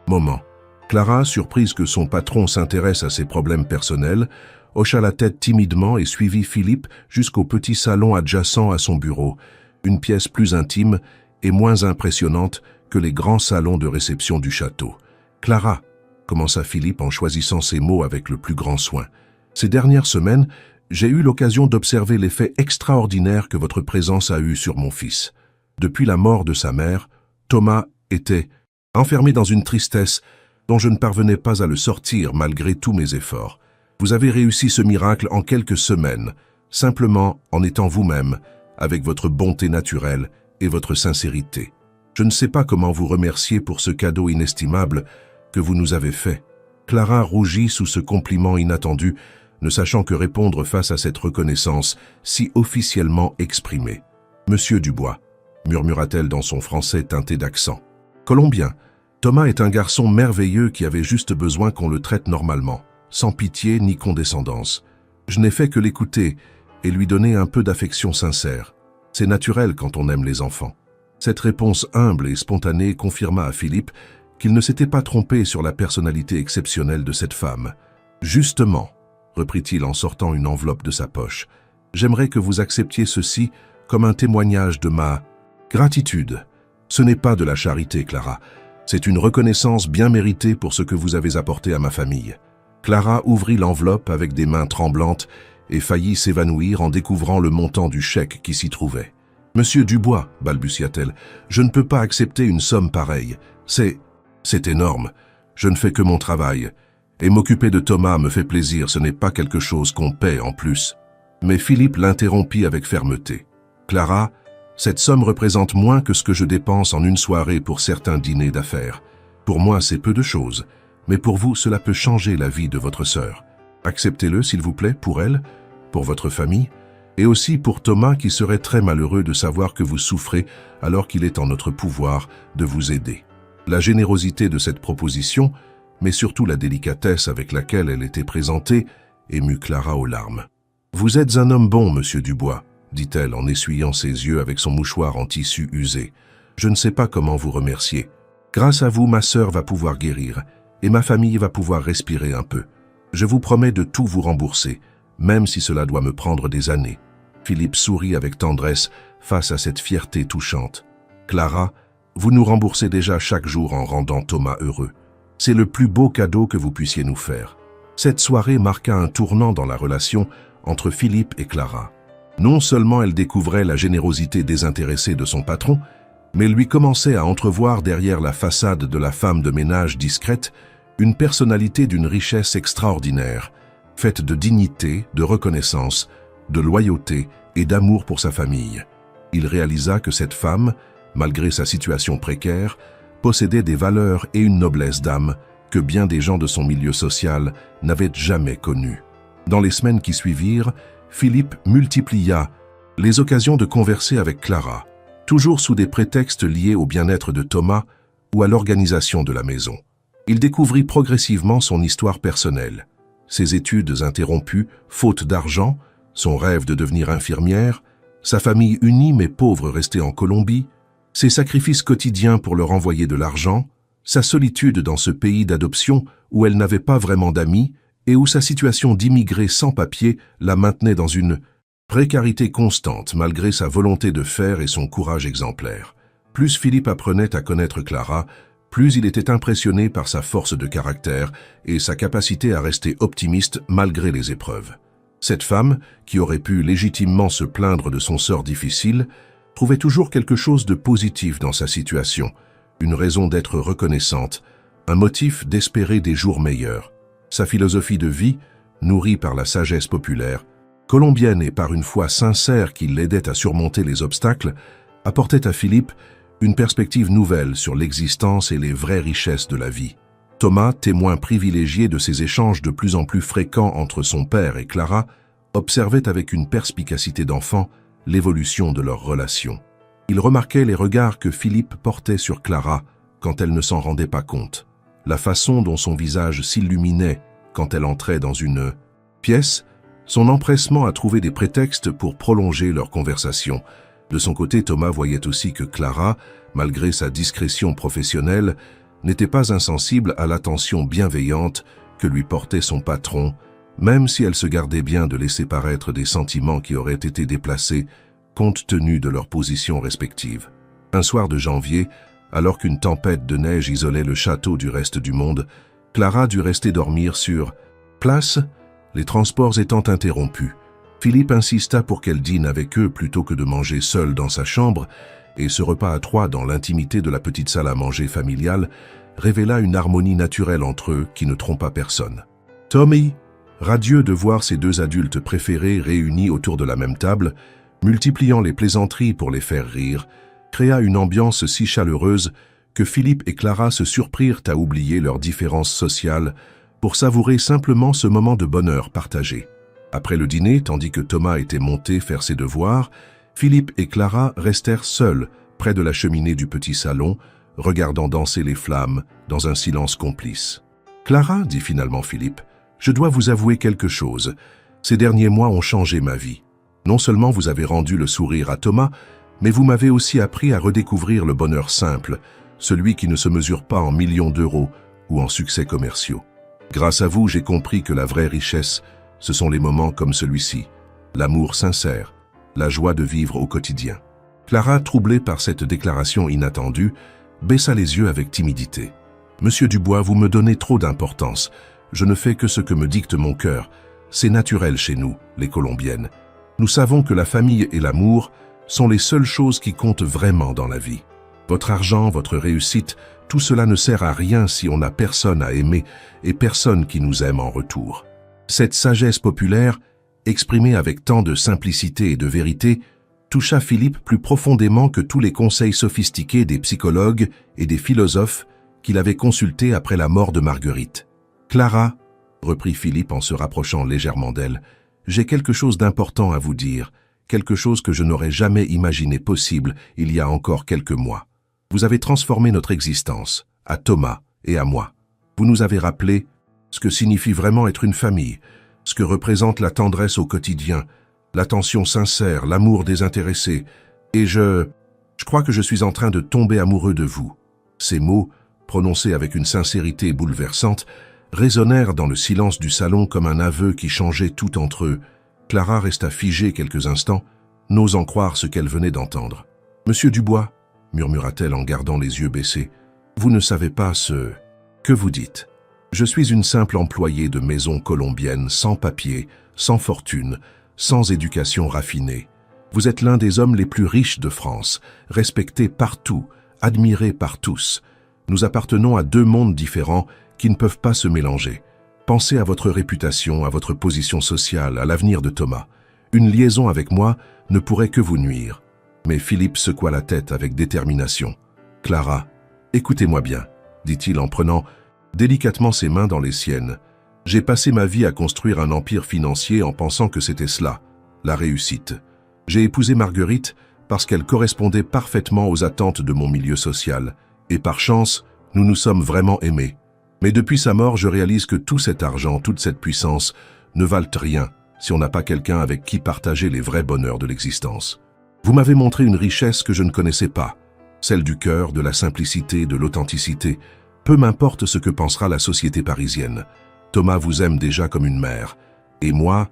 moment. » Clara, surprise que son patron s'intéresse à ses problèmes personnels, hocha la tête timidement et suivit Philippe jusqu'au petit salon adjacent à son bureau, une pièce plus intime et moins impressionnante que les grands salons de réception du château. « Clara » commença Philippe en choisissant ses mots avec le plus grand soin. « Ces dernières semaines, j'ai eu l'occasion d'observer l'effet extraordinaire que votre présence a eu sur mon fils. Depuis la mort de sa mère, Thomas était enfermé dans une tristesse dont je ne parvenais pas à le sortir malgré tous mes efforts. Vous avez réussi ce miracle en quelques semaines, simplement en étant vous-même, avec votre bonté naturelle et votre sincérité. Je ne sais pas comment vous remercier pour ce cadeau inestimable que vous nous avez fait. » Clara rougit sous ce compliment inattendu, ne sachant que répondre face à cette reconnaissance si officiellement exprimée. « Monsieur Dubois », murmura-t-elle dans son français teinté d'accent. « Colombien, Thomas est un garçon merveilleux qui avait juste besoin qu'on le traite normalement, sans pitié ni condescendance. Je n'ai fait que l'écouter et lui donner un peu d'affection sincère. C'est naturel quand on aime les enfants. » Cette réponse humble et spontanée confirma à Philippe qu'il ne s'était pas trompé sur la personnalité exceptionnelle de cette femme. « Justement, » reprit-il en sortant une enveloppe de sa poche, « j'aimerais que vous acceptiez ceci comme un témoignage de ma gratitude. Ce n'est pas de la charité, Clara. C'est une reconnaissance bien méritée pour ce que vous avez apporté à ma famille. » Clara ouvrit l'enveloppe avec des mains tremblantes et faillit s'évanouir en découvrant le montant du chèque qui s'y trouvait. « Monsieur Dubois, balbutia-t-elle, je ne peux pas accepter une somme pareille. C'est énorme. Je ne fais que mon travail. Et m'occuper de Thomas me fait plaisir, ce n'est pas quelque chose qu'on paie en plus. » Mais Philippe l'interrompit avec fermeté. « Clara, cette somme représente moins que ce que je dépense en une soirée pour certains dîners d'affaires. Pour moi, c'est peu de choses, mais pour vous, cela peut changer la vie de votre sœur. Acceptez-le, s'il vous plaît, pour elle, pour votre famille, et aussi pour Thomas qui serait très malheureux de savoir que vous souffrez alors qu'il est en notre pouvoir de vous aider. » La générosité de cette proposition, mais surtout la délicatesse avec laquelle elle était présentée, émut Clara aux larmes. « Vous êtes un homme bon, monsieur Dubois, » dit-elle en essuyant ses yeux avec son mouchoir en tissu usé. « Je ne sais pas comment vous remercier. Grâce à vous, ma sœur va pouvoir guérir, et ma famille va pouvoir respirer un peu. Je vous promets de tout vous rembourser, même si cela doit me prendre des années. » Philippe sourit avec tendresse face à cette fierté touchante. « Clara, vous nous remboursez déjà chaque jour en rendant Thomas heureux. C'est le plus beau cadeau que vous puissiez nous faire. » Cette soirée marqua un tournant dans la relation entre Philippe et Clara. Non seulement elle découvrait la générosité désintéressée de son patron, mais lui commençait à entrevoir derrière la façade de la femme de ménage discrète une personnalité d'une richesse extraordinaire, faite de dignité, de reconnaissance, de loyauté et d'amour pour sa famille. Il réalisa que cette femme, malgré sa situation précaire, possédait des valeurs et une noblesse d'âme que bien des gens de son milieu social n'avaient jamais connues. Dans les semaines qui suivirent, Philippe multiplia les occasions de converser avec Clara, toujours sous des prétextes liés au bien-être de Thomas ou à l'organisation de la maison. Il découvrit progressivement son histoire personnelle, ses études interrompues, faute d'argent, son rêve de devenir infirmière, sa famille unie mais pauvre restée en Colombie, ses sacrifices quotidiens pour leur envoyer de l'argent, sa solitude dans ce pays d'adoption où elle n'avait pas vraiment d'amis et où sa situation d'immigré sans papier la maintenait dans une précarité constante malgré sa volonté de faire et son courage exemplaire. Plus Philippe apprenait à connaître Clara, plus il était impressionné par sa force de caractère et sa capacité à rester optimiste malgré les épreuves. Cette femme, qui aurait pu légitimement se plaindre de son sort difficile, trouvait toujours quelque chose de positif dans sa situation, une raison d'être reconnaissante, un motif d'espérer des jours meilleurs. Sa philosophie de vie, nourrie par la sagesse populaire, colombienne et par une foi sincère qui l'aidait à surmonter les obstacles, apportait à Philippe une perspective nouvelle sur l'existence et les vraies richesses de la vie. Thomas, témoin privilégié de ces échanges de plus en plus fréquents entre son père et Clara, observait avec une perspicacité d'enfant l'évolution de leur relation. Il remarquait les regards que Philippe portait sur Clara quand elle ne s'en rendait pas compte, la façon dont son visage s'illuminait quand elle entrait dans une pièce, son empressement à trouver des prétextes pour prolonger leur conversation. De son côté, Thomas voyait aussi que Clara, malgré sa discrétion professionnelle, n'était pas insensible à l'attention bienveillante que lui portait son patron, même si elle se gardait bien de laisser paraître des sentiments qui auraient été déplacés compte tenu de leurs positions respectives. Un soir de janvier, alors qu'une tempête de neige isolait le château du reste du monde, Clara dut rester dormir sur place, les transports étant interrompus. Philippe insista pour qu'elle dîne avec eux plutôt que de manger seule dans sa chambre, et ce repas à trois dans l'intimité de la petite salle à manger familiale révéla une harmonie naturelle entre eux qui ne trompa personne. Tommy, radieux de voir ses deux adultes préférés réunis autour de la même table, multipliant les plaisanteries pour les faire rire, créa une ambiance si chaleureuse que Philippe et Clara se surprirent à oublier leurs différences sociales pour savourer simplement ce moment de bonheur partagé. Après le dîner, tandis que Thomas était monté faire ses devoirs, Philippe et Clara restèrent seuls près de la cheminée du petit salon, regardant danser les flammes dans un silence complice. « Clara, dit finalement Philippe, je dois vous avouer quelque chose. Ces derniers mois ont changé ma vie. Non seulement vous avez rendu le sourire à Thomas, mais vous m'avez aussi appris à redécouvrir le bonheur simple, celui qui ne se mesure pas en millions d'euros ou en succès commerciaux. Grâce à vous, j'ai compris que la vraie richesse, ce sont les moments comme celui-ci, l'amour sincère, la joie de vivre au quotidien. » Clara, troublée par cette déclaration inattendue, baissa les yeux avec timidité. « Monsieur Dubois, vous me donnez trop d'importance. Je ne fais que ce que me dicte mon cœur. C'est naturel chez nous, les Colombiennes. Nous savons que la famille et l'amour sont les seules choses qui comptent vraiment dans la vie. Votre argent, votre réussite, tout cela ne sert à rien si on n'a personne à aimer et personne qui nous aime en retour. » Cette sagesse populaire, exprimée avec tant de simplicité et de vérité, toucha Philippe plus profondément que tous les conseils sophistiqués des psychologues et des philosophes qu'il avait consultés après la mort de Marguerite. « Clara, » reprit Philippe en se rapprochant légèrement d'elle, « j'ai quelque chose d'important à vous dire, quelque chose que je n'aurais jamais imaginé possible il y a encore quelques mois. Vous avez transformé notre existence, à Thomas et à moi. Vous nous avez rappelé ce que signifie vraiment être une famille, ce que représente la tendresse au quotidien, l'attention sincère, l'amour désintéressé, et je crois que je suis en train de tomber amoureux de vous. » Ces mots, prononcés avec une sincérité bouleversante, résonnèrent dans le silence du salon comme un aveu qui changeait tout entre eux. Clara resta figée quelques instants, n'osant croire ce qu'elle venait d'entendre. « Monsieur Dubois, » murmura-t-elle en gardant les yeux baissés, « vous ne savez pas ce que vous dites. Je suis une simple employée de maison colombienne, sans papier, sans fortune, sans éducation raffinée. Vous êtes l'un des hommes les plus riches de France, respecté partout, admiré par tous. Nous appartenons à deux mondes différents qui ne peuvent pas se mélanger. Pensez à votre réputation, à votre position sociale, à l'avenir de Thomas. Une liaison avec moi ne pourrait que vous nuire. » Mais Philippe secoua la tête avec détermination. « Clara, écoutez-moi bien, » dit-il en prenant délicatement ses mains dans les siennes. « J'ai passé ma vie à construire un empire financier en pensant que c'était cela, la réussite. J'ai épousé Marguerite parce qu'elle correspondait parfaitement aux attentes de mon milieu social. Et par chance, nous nous sommes vraiment aimés. Mais depuis sa mort, je réalise que tout cet argent, toute cette puissance, ne valent rien si on n'a pas quelqu'un avec qui partager les vrais bonheurs de l'existence. Vous m'avez montré une richesse que je ne connaissais pas, celle du cœur, de la simplicité, de l'authenticité. Peu m'importe ce que pensera la société parisienne. Thomas vous aime déjà comme une mère. Et moi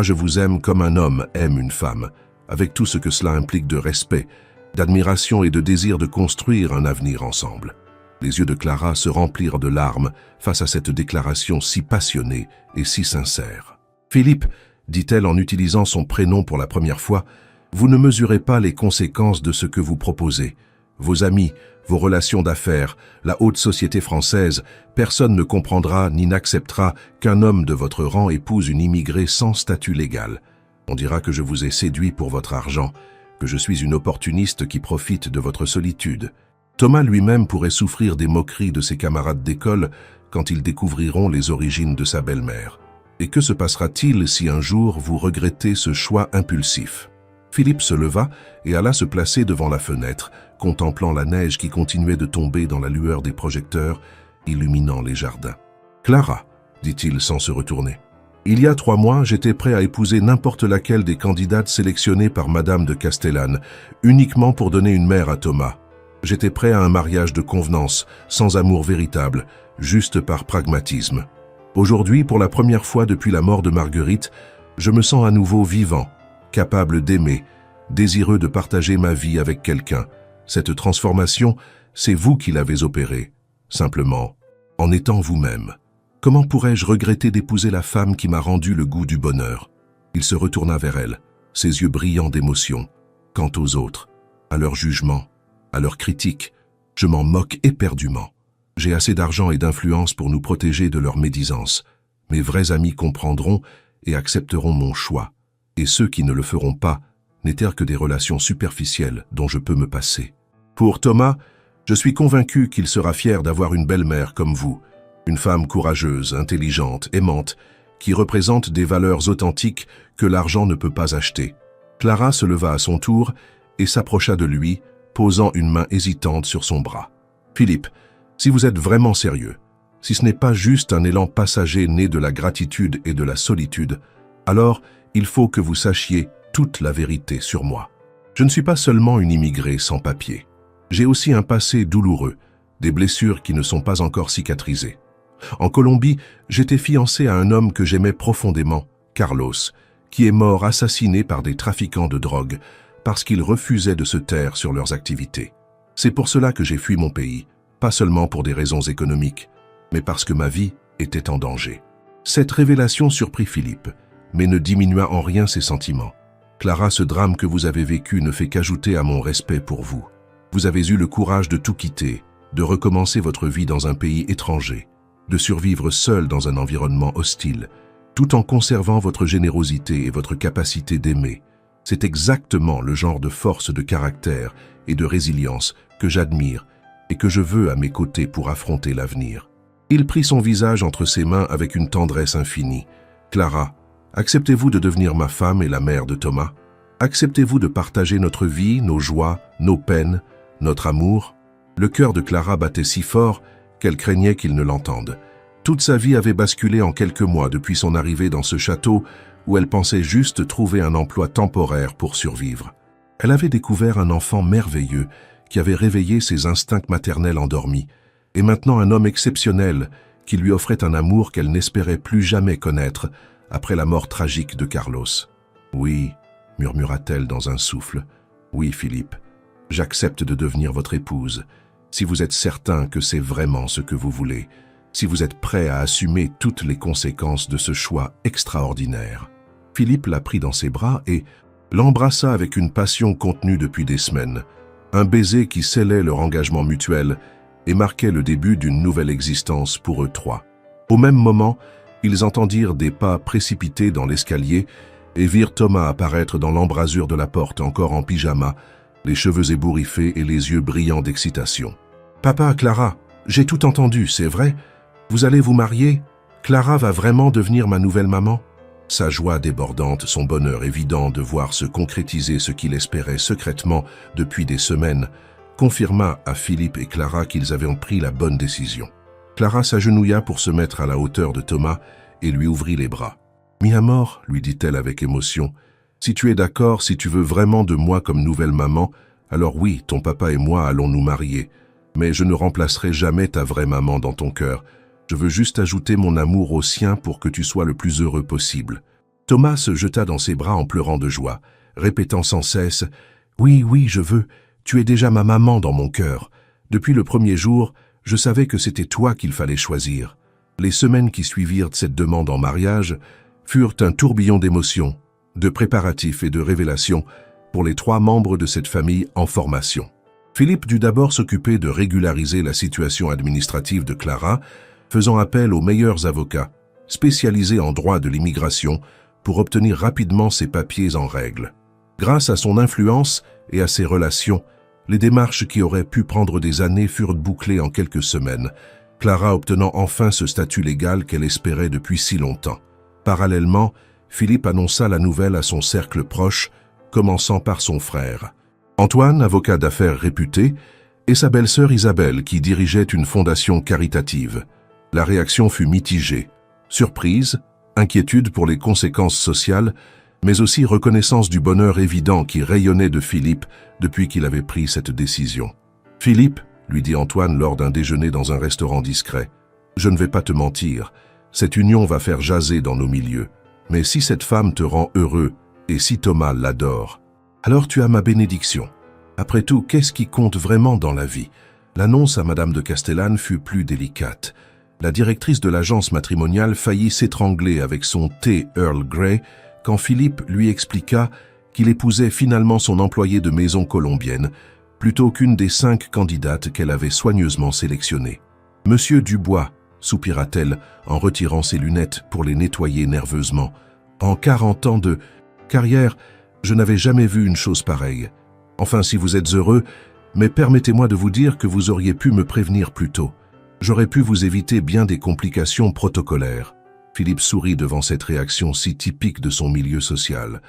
je vous aime comme un homme aime une femme, avec tout ce que cela implique de respect, d'admiration et de désir de construire un avenir ensemble. Les yeux de Clara se remplirent de larmes face à cette déclaration si passionnée et si sincère. « Philippe, dit-elle en utilisant son prénom pour la première fois, vous ne mesurez pas les conséquences de ce que vous proposez. Vos amis, vos relations d'affaires, la haute société française, personne ne comprendra ni n'acceptera qu'un homme de votre rang épouse une immigrée sans statut légal. On dira que je vous ai séduit pour votre argent, que je suis une opportuniste qui profite de votre solitude. Thomas lui-même pourrait souffrir des moqueries de ses camarades d'école quand ils découvriront les origines de sa belle-mère. Et que se passera-t-il si un jour vous regrettez ce choix impulsif ? Philippe se leva et alla se placer devant la fenêtre, contemplant la neige qui continuait de tomber dans la lueur des projecteurs, illuminant les jardins. « Clara, dit-il sans se retourner, il y a 3 mois, j'étais prêt à épouser n'importe laquelle des candidates sélectionnées par Madame de Castellane, uniquement pour donner une mère à Thomas. J'étais prêt à un mariage de convenance, sans amour véritable, juste par pragmatisme. Aujourd'hui, pour la première fois depuis la mort de Marguerite, je me sens à nouveau vivant, capable d'aimer, désireux de partager ma vie avec quelqu'un. Cette transformation, c'est vous qui l'avez opérée, simplement, en étant vous-même. Comment pourrais-je regretter d'épouser la femme qui m'a rendu le goût du bonheur ?» Il se retourna vers elle, ses yeux brillants d'émotion. Quant aux autres, à leur jugement, à leurs critiques, je m'en moque éperdument. J'ai assez d'argent et d'influence pour nous protéger de leur médisance. Mes vrais amis comprendront et accepteront mon choix. Et ceux qui ne le feront pas n'étaient que des relations superficielles dont je peux me passer. Pour Thomas, je suis convaincu qu'il sera fier d'avoir une belle-mère comme vous, une femme courageuse, intelligente, aimante, qui représente des valeurs authentiques que l'argent ne peut pas acheter. Clara se leva à son tour et s'approcha de lui, posant une main hésitante sur son bras. « Philippe, si vous êtes vraiment sérieux, si ce n'est pas juste un élan passager né de la gratitude et de la solitude, alors il faut que vous sachiez toute la vérité sur moi. Je ne suis pas seulement une immigrée sans papier. J'ai aussi un passé douloureux, des blessures qui ne sont pas encore cicatrisées. En Colombie, j'étais fiancé à un homme que j'aimais profondément, Carlos, qui est mort assassiné par des trafiquants de drogue parce qu'ils refusaient de se taire sur leurs activités. C'est pour cela que j'ai fui mon pays, pas seulement pour des raisons économiques, mais parce que ma vie était en danger. » Cette révélation surprit Philippe, mais ne diminua en rien ses sentiments. « Clara, ce drame que vous avez vécu ne fait qu'ajouter à mon respect pour vous. Vous avez eu le courage de tout quitter, de recommencer votre vie dans un pays étranger, de survivre seul dans un environnement hostile, tout en conservant votre générosité et votre capacité d'aimer. C'est exactement le genre de force de caractère et de résilience que j'admire et que je veux à mes côtés pour affronter l'avenir. » Il prit son visage entre ses mains avec une tendresse infinie. « Clara, acceptez-vous de devenir ma femme et la mère de Thomas? Acceptez-vous de partager notre vie, nos joies, nos peines, notre amour ?» Le cœur de Clara battait si fort qu'elle craignait qu'il ne l'entende. Toute sa vie avait basculé en quelques mois depuis son arrivée dans ce château où elle pensait juste trouver un emploi temporaire pour survivre. Elle avait découvert un enfant merveilleux qui avait réveillé ses instincts maternels endormis, et maintenant un homme exceptionnel qui lui offrait un amour qu'elle n'espérait plus jamais connaître après la mort tragique de Carlos. « Oui, » murmura-t-elle dans un souffle, « oui, Philippe, j'accepte de devenir votre épouse, si vous êtes certain que c'est vraiment ce que vous voulez, si vous êtes prêt à assumer toutes les conséquences de ce choix extraordinaire. » Philippe la prit dans ses bras et l'embrassa avec une passion contenue depuis des semaines, un baiser qui scellait leur engagement mutuel et marquait le début d'une nouvelle existence pour eux trois. Au même moment, ils entendirent des pas précipités dans l'escalier et virent Thomas apparaître dans l'embrasure de la porte encore en pyjama, les cheveux ébouriffés et les yeux brillants d'excitation. « Papa, Clara, j'ai tout entendu, c'est vrai? Vous allez vous marier? Clara va vraiment devenir ma nouvelle maman ?» Sa joie débordante, son bonheur évident de voir se concrétiser ce qu'il espérait secrètement depuis des semaines, confirma à Philippe et Clara qu'ils avaient pris la bonne décision. Clara s'agenouilla pour se mettre à la hauteur de Thomas et lui ouvrit les bras. « Mi amor, lui dit-elle avec émotion, si tu es d'accord, si tu veux vraiment de moi comme nouvelle maman, alors oui, ton papa et moi allons nous marier. Mais je ne remplacerai jamais ta vraie maman dans ton cœur. Je veux juste ajouter mon amour au sien pour que tu sois le plus heureux possible. » Thomas se jeta dans ses bras en pleurant de joie, répétant sans cesse « Oui, oui, je veux. Tu es déjà ma maman dans mon cœur. Depuis le premier jour, je savais que c'était toi qu'il fallait choisir. » Les semaines qui suivirent cette demande en mariage furent un tourbillon d'émotions, de préparatifs et de révélations pour les 3 membres de cette famille en formation. Philippe dut d'abord s'occuper de régulariser la situation administrative de Clara, faisant appel aux meilleurs avocats, spécialisés en droit de l'immigration, pour obtenir rapidement ses papiers en règle. Grâce à son influence et à ses relations, les démarches qui auraient pu prendre des années furent bouclées en quelques semaines, Clara obtenant enfin ce statut légal qu'elle espérait depuis si longtemps. Parallèlement, Philippe annonça la nouvelle à son cercle proche, commençant par son frère. Antoine, avocat d'affaires réputé, et sa belle-sœur Isabelle qui dirigeait une fondation caritative. La réaction fut mitigée. Surprise, inquiétude pour les conséquences sociales, mais aussi reconnaissance du bonheur évident qui rayonnait de Philippe depuis qu'il avait pris cette décision. « Philippe, lui dit Antoine lors d'un déjeuner dans un restaurant discret, « je ne vais pas te mentir, cette union va faire jaser dans nos milieux. Mais si cette femme te rend heureux, et si Thomas l'adore, alors tu as ma bénédiction. Après tout, qu'est-ce qui compte vraiment dans la vie ?» L'annonce à Madame de Castellane fut plus délicate. La directrice de l'agence matrimoniale faillit s'étrangler avec son thé Earl Grey quand Philippe lui expliqua qu'il épousait finalement son employé de maison colombienne, plutôt qu'une des 5 candidates qu'elle avait soigneusement sélectionnées. « Monsieur Dubois », soupira-t-elle en retirant ses lunettes pour les nettoyer nerveusement. « En 40 ans de carrière, je n'avais jamais vu une chose pareille. Enfin, si vous êtes heureux, mais permettez-moi de vous dire que vous auriez pu me prévenir plus tôt. J'aurais pu vous éviter bien des complications protocolaires. » Philippe sourit devant cette réaction si typique de son milieu social,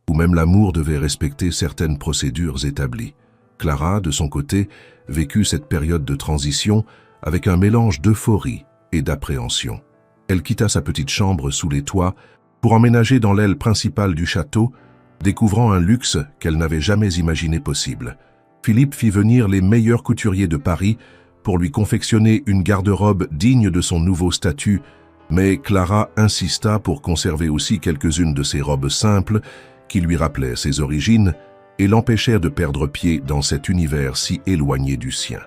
où même l'amour devait respecter certaines procédures établies. Clara, de son côté, vécut cette période de transition avec un mélange d'euphorie et d'appréhension. Elle quitta sa petite chambre sous les toits pour emménager dans l'aile principale du château, découvrant un luxe qu'elle n'avait jamais imaginé possible. Philippe fit venir les meilleurs couturiers de Paris pour lui confectionner une garde-robe digne de son nouveau statut, mais Clara insista pour conserver aussi quelques-unes de ses robes simples qui lui rappelaient ses origines et l'empêchèrent de perdre pied dans cet univers si éloigné du sien.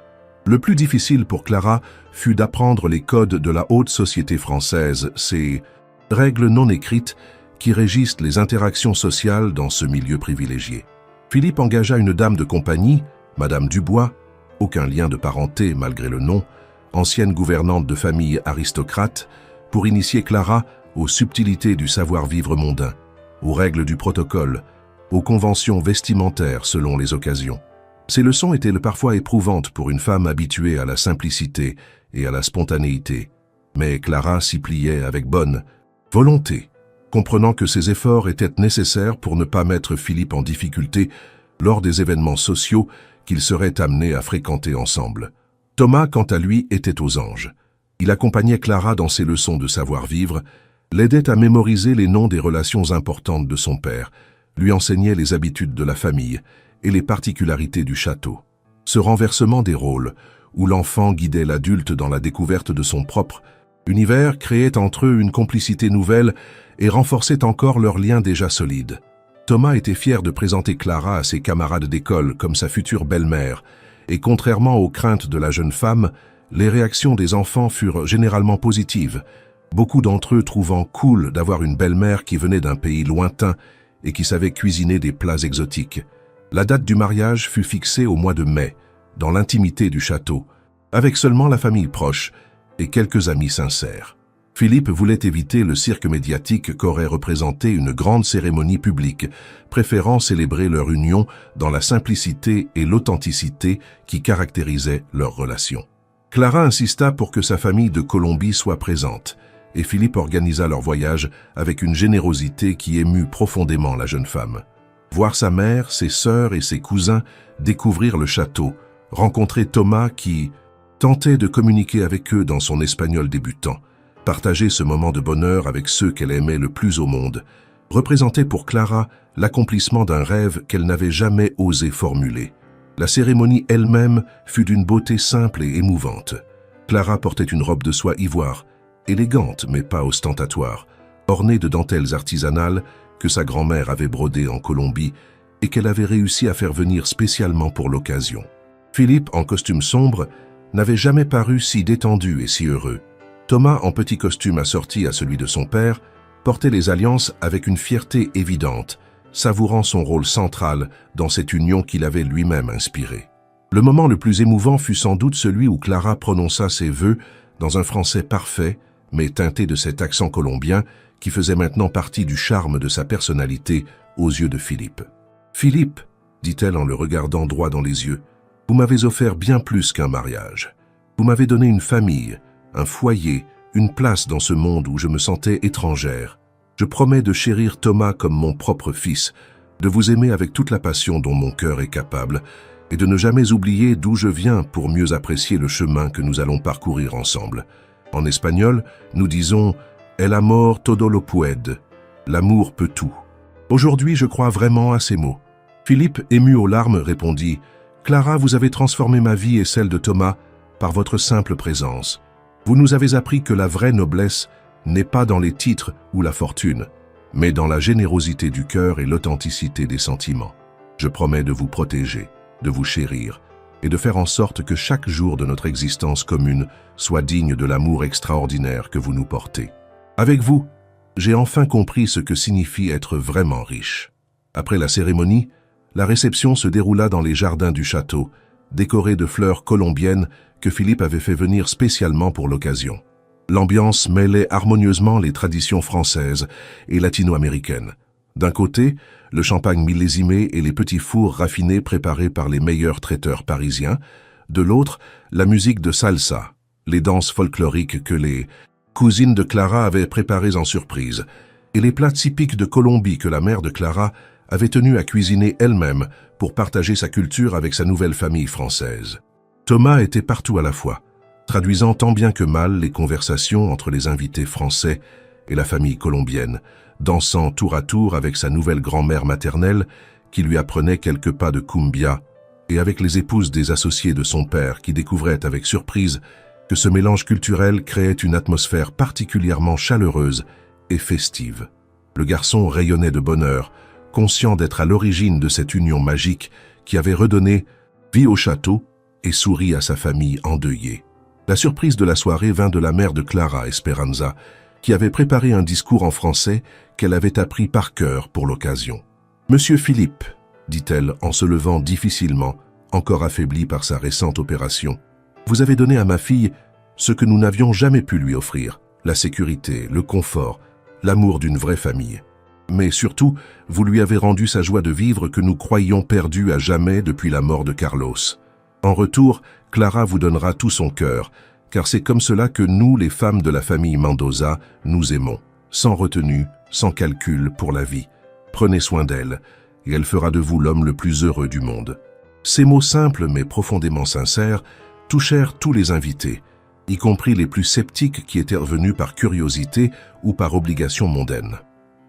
Le plus difficile pour Clara fut d'apprendre les codes de la haute société française, ces règles non écrites qui régissent les interactions sociales dans ce milieu privilégié. Philippe engagea une dame de compagnie, Madame Dubois, aucun lien de parenté malgré le nom, ancienne gouvernante de famille aristocrate, pour initier Clara aux subtilités du savoir-vivre mondain, aux règles du protocole, aux conventions vestimentaires selon les occasions. Ces leçons étaient parfois éprouvantes pour une femme habituée à la simplicité et à la spontanéité, mais Clara s'y pliait avec bonne volonté, comprenant que ces efforts étaient nécessaires pour ne pas mettre Philippe en difficulté lors des événements sociaux qu'ils seraient amenés à fréquenter ensemble. Thomas, quant à lui, était aux anges. Il accompagnait Clara dans ses leçons de savoir-vivre, l'aidait à mémoriser les noms des relations importantes de son père, lui enseignait les habitudes de la famille et les particularités du château. Ce renversement des rôles, où l'enfant guidait l'adulte dans la découverte de son propre univers, créait entre eux une complicité nouvelle et renforçait encore leurs liens déjà solides. Thomas était fier de présenter Clara à ses camarades d'école comme sa future belle-mère, et contrairement aux craintes de la jeune femme, les réactions des enfants furent généralement positives, beaucoup d'entre eux trouvant cool d'avoir une belle-mère qui venait d'un pays lointain et qui savait cuisiner des plats exotiques. La date du mariage fut fixée au mois de mai, dans l'intimité du château, avec seulement la famille proche et quelques amis sincères. Philippe voulait éviter le cirque médiatique qu'aurait représenté une grande cérémonie publique, préférant célébrer leur union dans la simplicité et l'authenticité qui caractérisaient leur relation. Clara insista pour que sa famille de Colombie soit présente, et Philippe organisa leur voyage avec une générosité qui émut profondément la jeune femme. Voir sa mère, ses sœurs et ses cousins découvrir le château, rencontrer Thomas qui tentait de communiquer avec eux dans son espagnol débutant, partager ce moment de bonheur avec ceux qu'elle aimait le plus au monde, représentait pour Clara l'accomplissement d'un rêve qu'elle n'avait jamais osé formuler. La cérémonie elle-même fut d'une beauté simple et émouvante. Clara portait une robe de soie ivoire, élégante mais pas ostentatoire, ornée de dentelles artisanales que sa grand-mère avait brodées en Colombie et qu'elle avait réussi à faire venir spécialement pour l'occasion. Philippe, en costume sombre, n'avait jamais paru si détendu et si heureux. Thomas, en petit costume assorti à celui de son père, portait les alliances avec une fierté évidente, savourant son rôle central dans cette union qu'il avait lui-même inspirée. Le moment le plus émouvant fut sans doute celui où Clara prononça ses vœux dans un français parfait, mais teinté de cet accent colombien qui faisait maintenant partie du charme de sa personnalité aux yeux de Philippe. « Philippe, dit-elle en le regardant droit dans les yeux, vous m'avez offert bien plus qu'un mariage. Vous m'avez donné une famille, un foyer, une place dans ce monde où je me sentais étrangère. Je promets de chérir Thomas comme mon propre fils, de vous aimer avec toute la passion dont mon cœur est capable, et de ne jamais oublier d'où je viens pour mieux apprécier le chemin que nous allons parcourir ensemble. En espagnol, nous disons « El amor todo lo puede », l'amour peut tout. Aujourd'hui, je crois vraiment à ces mots. Philippe, ému aux larmes, répondit « Clara, vous avez transformé ma vie et celle de Thomas par votre simple présence. Vous nous avez appris que la vraie noblesse n'est pas dans les titres ou la fortune, mais dans la générosité du cœur et l'authenticité des sentiments. Je promets de vous protéger, de vous chérir et de faire en sorte que chaque jour de notre existence commune soit digne de l'amour extraordinaire que vous nous portez. Avec vous, j'ai enfin compris ce que signifie être vraiment riche. » Après la cérémonie, la réception se déroula dans les jardins du château, décorés de fleurs colombiennes que Philippe avait fait venir spécialement pour l'occasion. L'ambiance mêlait harmonieusement les traditions françaises et latino-américaines. D'un côté, le champagne millésimé et les petits fours raffinés préparés par les meilleurs traiteurs parisiens. De l'autre, la musique de salsa, les danses folkloriques que les cousines de Clara avaient préparées en surprise, et les plats typiques de Colombie que la mère de Clara avait tenu à cuisiner elle-même pour partager sa culture avec sa nouvelle famille française. Thomas était partout à la fois, traduisant tant bien que mal les conversations entre les invités français et la famille colombienne, dansant tour à tour avec sa nouvelle grand-mère maternelle qui lui apprenait quelques pas de cumbia et avec les épouses des associés de son père qui découvraient avec surprise que ce mélange culturel créait une atmosphère particulièrement chaleureuse et festive. Le garçon rayonnait de bonheur, conscient d'être à l'origine de cette union magique qui avait redonné vie au château et souri à sa famille endeuillée. La surprise de la soirée vint de la mère de Clara, Esperanza, qui avait préparé un discours en français qu'elle avait appris par cœur pour l'occasion. « Monsieur Philippe, dit-elle en se levant difficilement, encore affaiblie par sa récente opération, vous avez donné à ma fille ce que nous n'avions jamais pu lui offrir, la sécurité, le confort, l'amour d'une vraie famille. Mais surtout, vous lui avez rendu sa joie de vivre que nous croyions perdue à jamais depuis la mort de Carlos. En retour, Clara vous donnera tout son cœur, car c'est comme cela que nous, les femmes de la famille Mendoza, nous aimons, sans retenue, sans calcul pour la vie. Prenez soin d'elle, et elle fera de vous l'homme le plus heureux du monde. » Ces mots simples mais profondément sincères touchèrent tous les invités, y compris les plus sceptiques qui étaient revenus par curiosité ou par obligation mondaine.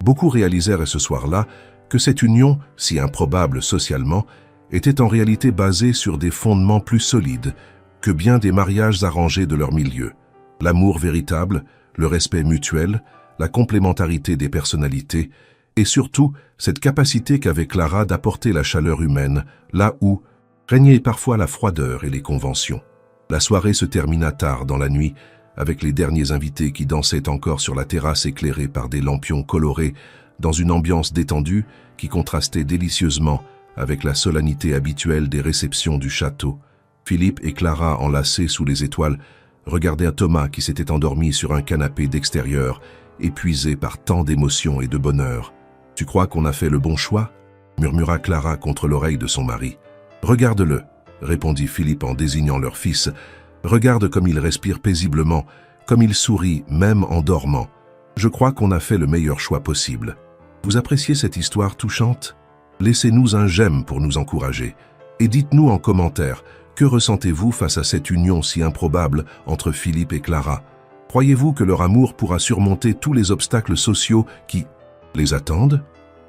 Beaucoup réalisèrent ce soir-là que cette union, si improbable socialement, était en réalité basée sur des fondements plus solides que bien des mariages arrangés de leur milieu. L'amour véritable, le respect mutuel, la complémentarité des personnalités et surtout cette capacité qu'avait Clara d'apporter la chaleur humaine là où régnait parfois la froideur et les conventions. La soirée se termina tard dans la nuit avec les derniers invités qui dansaient encore sur la terrasse éclairée par des lampions colorés dans une ambiance détendue qui contrastait délicieusement avec la solennité habituelle des réceptions du château. Philippe et Clara, enlacés sous les étoiles, regardaient Thomas qui s'était endormi sur un canapé d'extérieur, épuisé par tant d'émotions et de bonheur. « Tu crois qu'on a fait le bon choix ?» murmura Clara contre l'oreille de son mari. « Regarde-le » répondit Philippe en désignant leur fils. « Regarde comme il respire paisiblement, comme il sourit même en dormant. Je crois qu'on a fait le meilleur choix possible. Vous appréciez cette histoire touchante? Laissez-nous un j'aime pour nous encourager. Et dites-nous en commentaire, que ressentez-vous face à cette union si improbable entre Philippe et Clara? Croyez-vous que leur amour pourra surmonter tous les obstacles sociaux qui les attendent?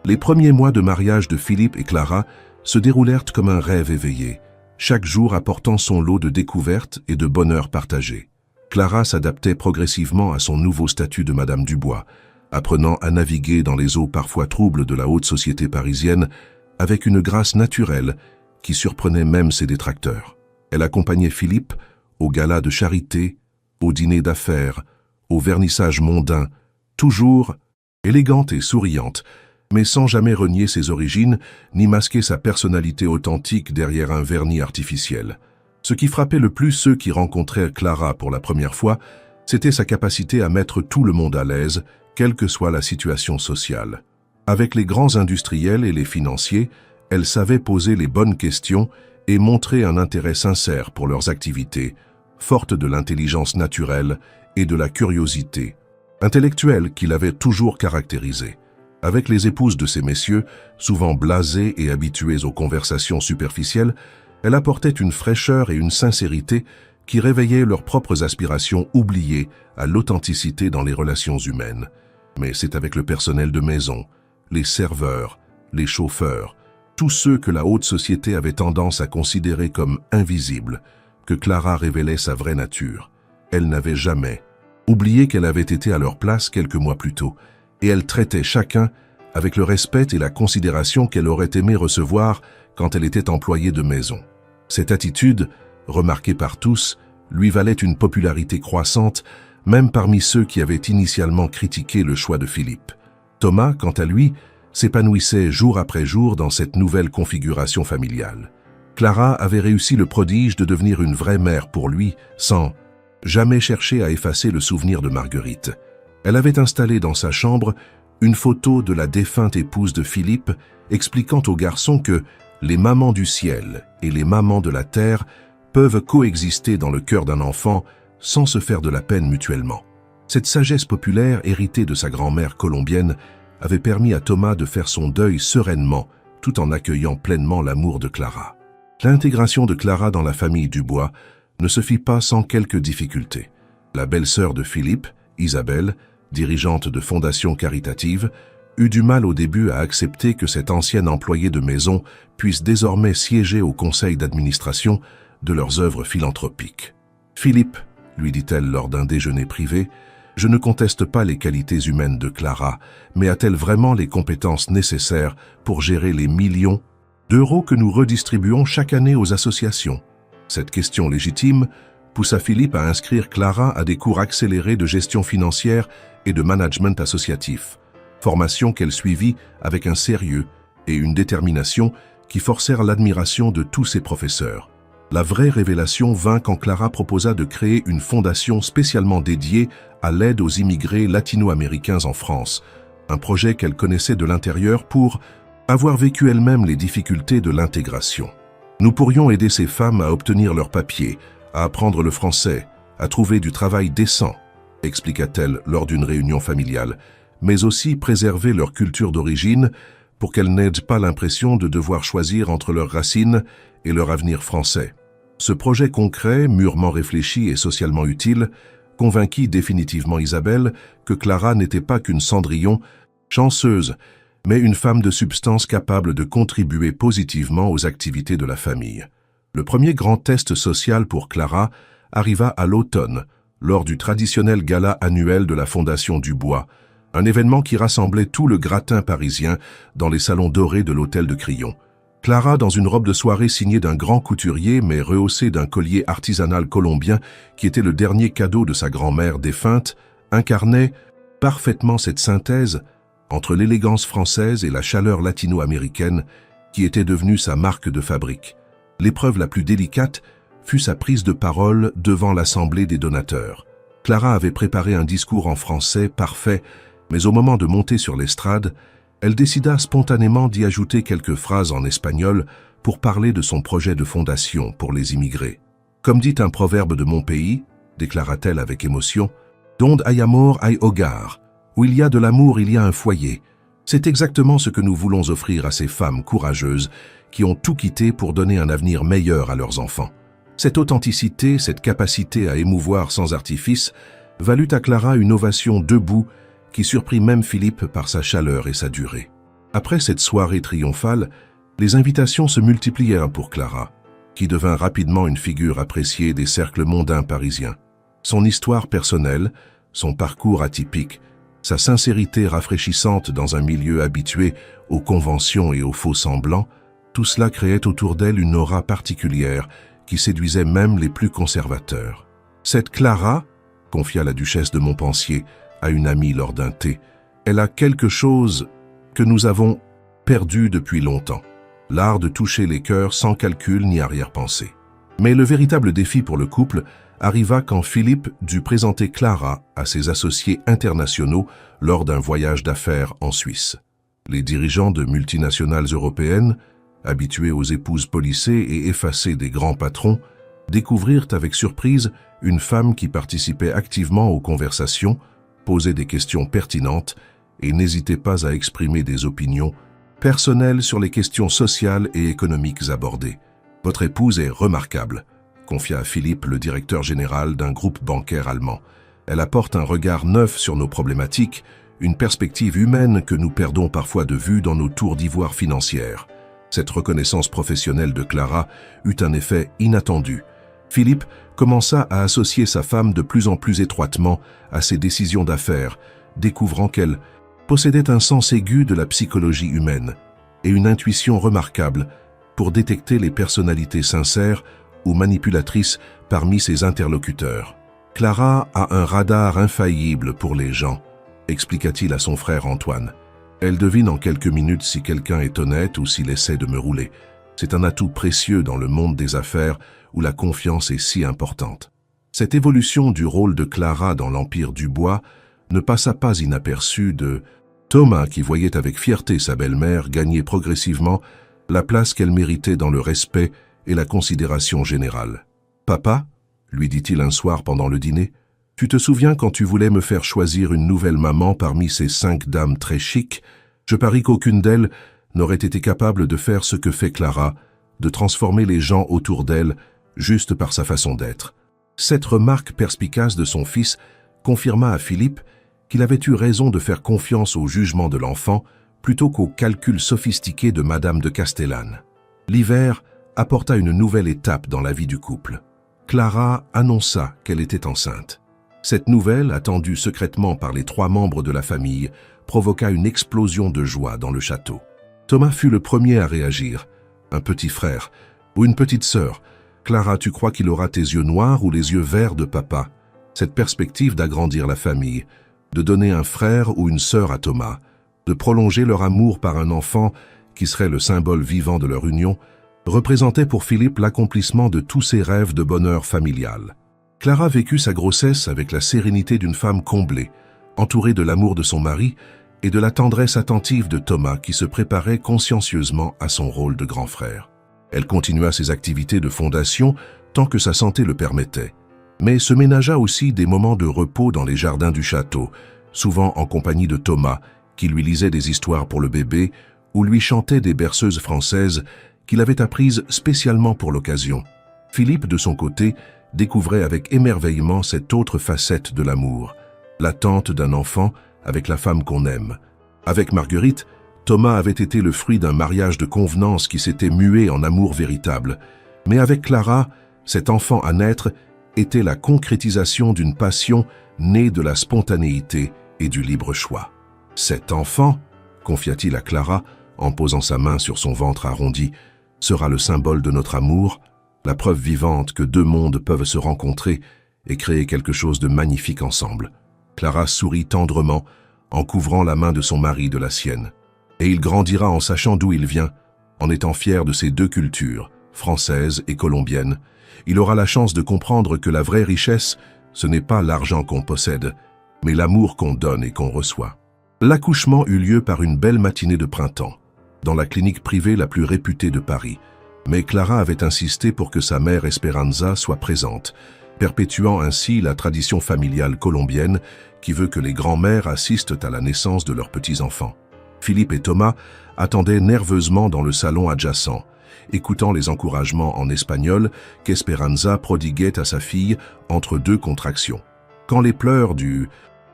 Les premiers mois de mariage de Philippe et Clara se déroulèrent comme un rêve éveillé, chaque jour apportant son lot de découvertes et de bonheur partagé. Clara s'adaptait progressivement à son nouveau statut de Madame Dubois, apprenant à naviguer dans les eaux parfois troubles de la haute société parisienne avec une grâce naturelle qui surprenait même ses détracteurs. Elle accompagnait Philippe aux galas de charité, aux dîners d'affaires, aux vernissages mondains, toujours élégante et souriante, mais sans jamais renier ses origines ni masquer sa personnalité authentique derrière un vernis artificiel. Ce qui frappait le plus ceux qui rencontraient Clara pour la première fois, c'était sa capacité à mettre tout le monde à l'aise, quelle que soit la situation sociale. Avec les grands industriels et les financiers, elle savait poser les bonnes questions et montrer un intérêt sincère pour leurs activités, forte de l'intelligence naturelle et de la curiosité intellectuelle qui l'avait toujours caractérisée. Avec les épouses de ces messieurs, souvent blasées et habituées aux conversations superficielles, elle apportait une fraîcheur et une sincérité qui réveillaient leurs propres aspirations oubliées à l'authenticité dans les relations humaines. Mais c'est avec le personnel de maison, les serveurs, les chauffeurs, tous ceux que la haute société avait tendance à considérer comme invisibles, que Clara révélait sa vraie nature. Elle n'avait jamais oublié qu'elle avait été à leur place quelques mois plus tôt, et elle traitait chacun avec le respect et la considération qu'elle aurait aimé recevoir quand elle était employée de maison. Cette attitude, remarquée par tous, lui valait une popularité croissante, même parmi ceux qui avaient initialement critiqué le choix de Philippe. Thomas, quant à lui, s'épanouissait jour après jour dans cette nouvelle configuration familiale. Clara avait réussi le prodige de devenir une vraie mère pour lui, sans jamais chercher à effacer le souvenir de Marguerite. Elle avait installé dans sa chambre une photo de la défunte épouse de Philippe, expliquant aux garçons que les mamans du ciel et les mamans de la terre peuvent coexister dans le cœur d'un enfant sans se faire de la peine mutuellement. Cette sagesse populaire, héritée de sa grand-mère colombienne, avait permis à Thomas de faire son deuil sereinement, tout en accueillant pleinement l'amour de Clara. L'intégration de Clara dans la famille Dubois ne se fit pas sans quelques difficultés. La belle-sœur de Philippe, Isabelle, dirigeante de fondation caritative, eut du mal au début à accepter que cette ancienne employée de maison puisse désormais siéger au conseil d'administration de leurs œuvres philanthropiques. « Philippe, lui dit-elle lors d'un déjeuner privé, je ne conteste pas les qualités humaines de Clara, mais a-t-elle vraiment les compétences nécessaires pour gérer les millions d'euros que nous redistribuons chaque année aux associations ?» Cette question légitime poussa Philippe à inscrire Clara à des cours accélérés de gestion financière et de management associatif, formation qu'elle suivit avec un sérieux et une détermination qui forcèrent l'admiration de tous ses professeurs. La vraie révélation vint quand Clara proposa de créer une fondation spécialement dédiée à l'aide aux immigrés latino-américains en France, un projet qu'elle connaissait de l'intérieur pour avoir vécu elle-même les difficultés de l'intégration. Nous pourrions aider ces femmes à obtenir leurs papiers, à apprendre le français, à trouver du travail décent, expliqua-t-elle lors d'une réunion familiale, mais aussi préserver leur culture d'origine pour qu'elles n'aient pas l'impression de devoir choisir entre leurs racines et leur avenir français. Ce projet concret, mûrement réfléchi et socialement utile, convainquit définitivement Isabelle que Clara n'était pas qu'une Cendrillon chanceuse, mais une femme de substance capable de contribuer positivement aux activités de la famille. Le premier grand test social pour Clara arriva à l'automne, lors du traditionnel gala annuel de la Fondation Dubois, un événement qui rassemblait tout le gratin parisien dans les salons dorés de l'hôtel de Crillon. Clara, dans une robe de soirée signée d'un grand couturier mais rehaussée d'un collier artisanal colombien qui était le dernier cadeau de sa grand-mère défunte, incarnait parfaitement cette synthèse entre l'élégance française et la chaleur latino-américaine qui était devenue sa marque de fabrique. L'épreuve la plus délicate fut sa prise de parole devant l'assemblée des donateurs. Clara avait préparé un discours en français parfait, mais au moment de monter sur l'estrade, elle décida spontanément d'y ajouter quelques phrases en espagnol pour parler de son projet de fondation pour les immigrés. Comme dit un proverbe de mon pays, déclara-t-elle avec émotion, Donde hay amor hay hogar. Où il y a de l'amour, il y a un foyer. C'est exactement ce que nous voulons offrir à ces femmes courageuses qui ont tout quitté pour donner un avenir meilleur à leurs enfants. Cette authenticité, cette capacité à émouvoir sans artifice, valut à Clara une ovation debout qui surprit même Philippe par sa chaleur et sa durée. Après cette soirée triomphale, les invitations se multiplièrent pour Clara, qui devint rapidement une figure appréciée des cercles mondains parisiens. Son histoire personnelle, son parcours atypique, sa sincérité rafraîchissante dans un milieu habitué aux conventions et aux faux-semblants, tout cela créait autour d'elle une aura particulière qui séduisait même les plus conservateurs. Cette Clara, confia la duchesse de Montpensier à une amie lors d'un thé, elle a quelque chose que nous avons perdu depuis longtemps, l'art de toucher les cœurs sans calcul ni arrière-pensée. Mais le véritable défi pour le couple arriva quand Philippe dut présenter Clara à ses associés internationaux lors d'un voyage d'affaires en Suisse. Les dirigeants de multinationales européennes, habitués aux épouses policées et effacées des grands patrons, découvrirent avec surprise une femme qui participait activement aux conversations, posait des questions pertinentes et n'hésitait pas à exprimer des opinions personnelles sur les questions sociales et économiques abordées. « Votre épouse est remarquable », confia à Philippe le directeur général d'un groupe bancaire allemand. « Elle apporte un regard neuf sur nos problématiques, une perspective humaine que nous perdons parfois de vue dans nos tours d'ivoire financières. » Cette reconnaissance professionnelle de Clara eut un effet inattendu. Philippe commença à associer sa femme de plus en plus étroitement à ses décisions d'affaires, découvrant qu'elle possédait un sens aigu de la psychologie humaine et une intuition remarquable pour détecter les personnalités sincères ou manipulatrices parmi ses interlocuteurs. « Clara a un radar infaillible pour les gens », expliqua-t-il à son frère Antoine. « Elle devine en quelques minutes si quelqu'un est honnête ou s'il essaie de me rouler. C'est un atout précieux dans le monde des affaires où la confiance est si importante. » Cette évolution du rôle de Clara dans l'empire du bois ne passa pas inaperçue de Thomas qui voyait avec fierté sa belle-mère gagner progressivement la place qu'elle méritait dans le respect et la considération générale. « Papa, lui dit-il un soir pendant le dîner, tu te souviens quand tu voulais me faire choisir une nouvelle maman parmi ces 5 dames très chics? Je parie qu'aucune d'elles n'aurait été capable de faire ce que fait Clara, de transformer les gens autour d'elle juste par sa façon d'être. » Cette remarque perspicace de son fils confirma à Philippe qu'il avait eu raison de faire confiance au jugement de l'enfant plutôt qu'au calcul sophistiqué de Madame de Castellane. L'hiver apporta une nouvelle étape dans la vie du couple. Clara annonça qu'elle était enceinte. Cette nouvelle, attendue secrètement par les 3 membres de la famille, provoqua une explosion de joie dans le château. Thomas fut le premier à réagir. « Un petit frère ou une petite sœur. Clara, tu crois qu'il aura tes yeux noirs ou les yeux verts de papa ?» Cette perspective d'agrandir la famille, de donner un frère ou une sœur à Thomas, de prolonger leur amour par un enfant qui serait le symbole vivant de leur union, représentait pour Philippe l'accomplissement de tous ses rêves de bonheur familial. Clara vécut sa grossesse avec la sérénité d'une femme comblée, entourée de l'amour de son mari et de la tendresse attentive de Thomas qui se préparait consciencieusement à son rôle de grand frère. Elle continua ses activités de fondation tant que sa santé le permettait, mais se ménagea aussi des moments de repos dans les jardins du château, souvent en compagnie de Thomas, qui lui lisait des histoires pour le bébé ou lui chantait des berceuses françaises qu'il avait apprises spécialement pour l'occasion. Philippe, de son côté, découvrait avec émerveillement cette autre facette de l'amour, l'attente d'un enfant avec la femme qu'on aime. Avec Marguerite, Thomas avait été le fruit d'un mariage de convenance qui s'était mué en amour véritable. Mais avec Clara, cet enfant à naître était la concrétisation d'une passion née de la spontanéité et du libre choix. « Cet enfant, confia-t-il à Clara en posant sa main sur son ventre arrondi, sera le symbole de notre amour, la preuve vivante que 2 mondes peuvent se rencontrer et créer quelque chose de magnifique ensemble. » Clara sourit tendrement en couvrant la main de son mari de la sienne. Et il grandira en sachant d'où il vient, en étant fier de ses 2 cultures, française et colombienne. Il aura la chance de comprendre que la vraie richesse, ce n'est pas l'argent qu'on possède, mais l'amour qu'on donne et qu'on reçoit. L'accouchement eut lieu par une belle matinée de printemps, dans la clinique privée la plus réputée de Paris. Mais Clara avait insisté pour que sa mère Esperanza soit présente, perpétuant ainsi la tradition familiale colombienne qui veut que les grands-mères assistent à la naissance de leurs petits-enfants. Philippe et Thomas attendaient nerveusement dans le salon adjacent, écoutant les encouragements en espagnol qu'Esperanza prodiguait à sa fille entre deux contractions. Quand les pleurs du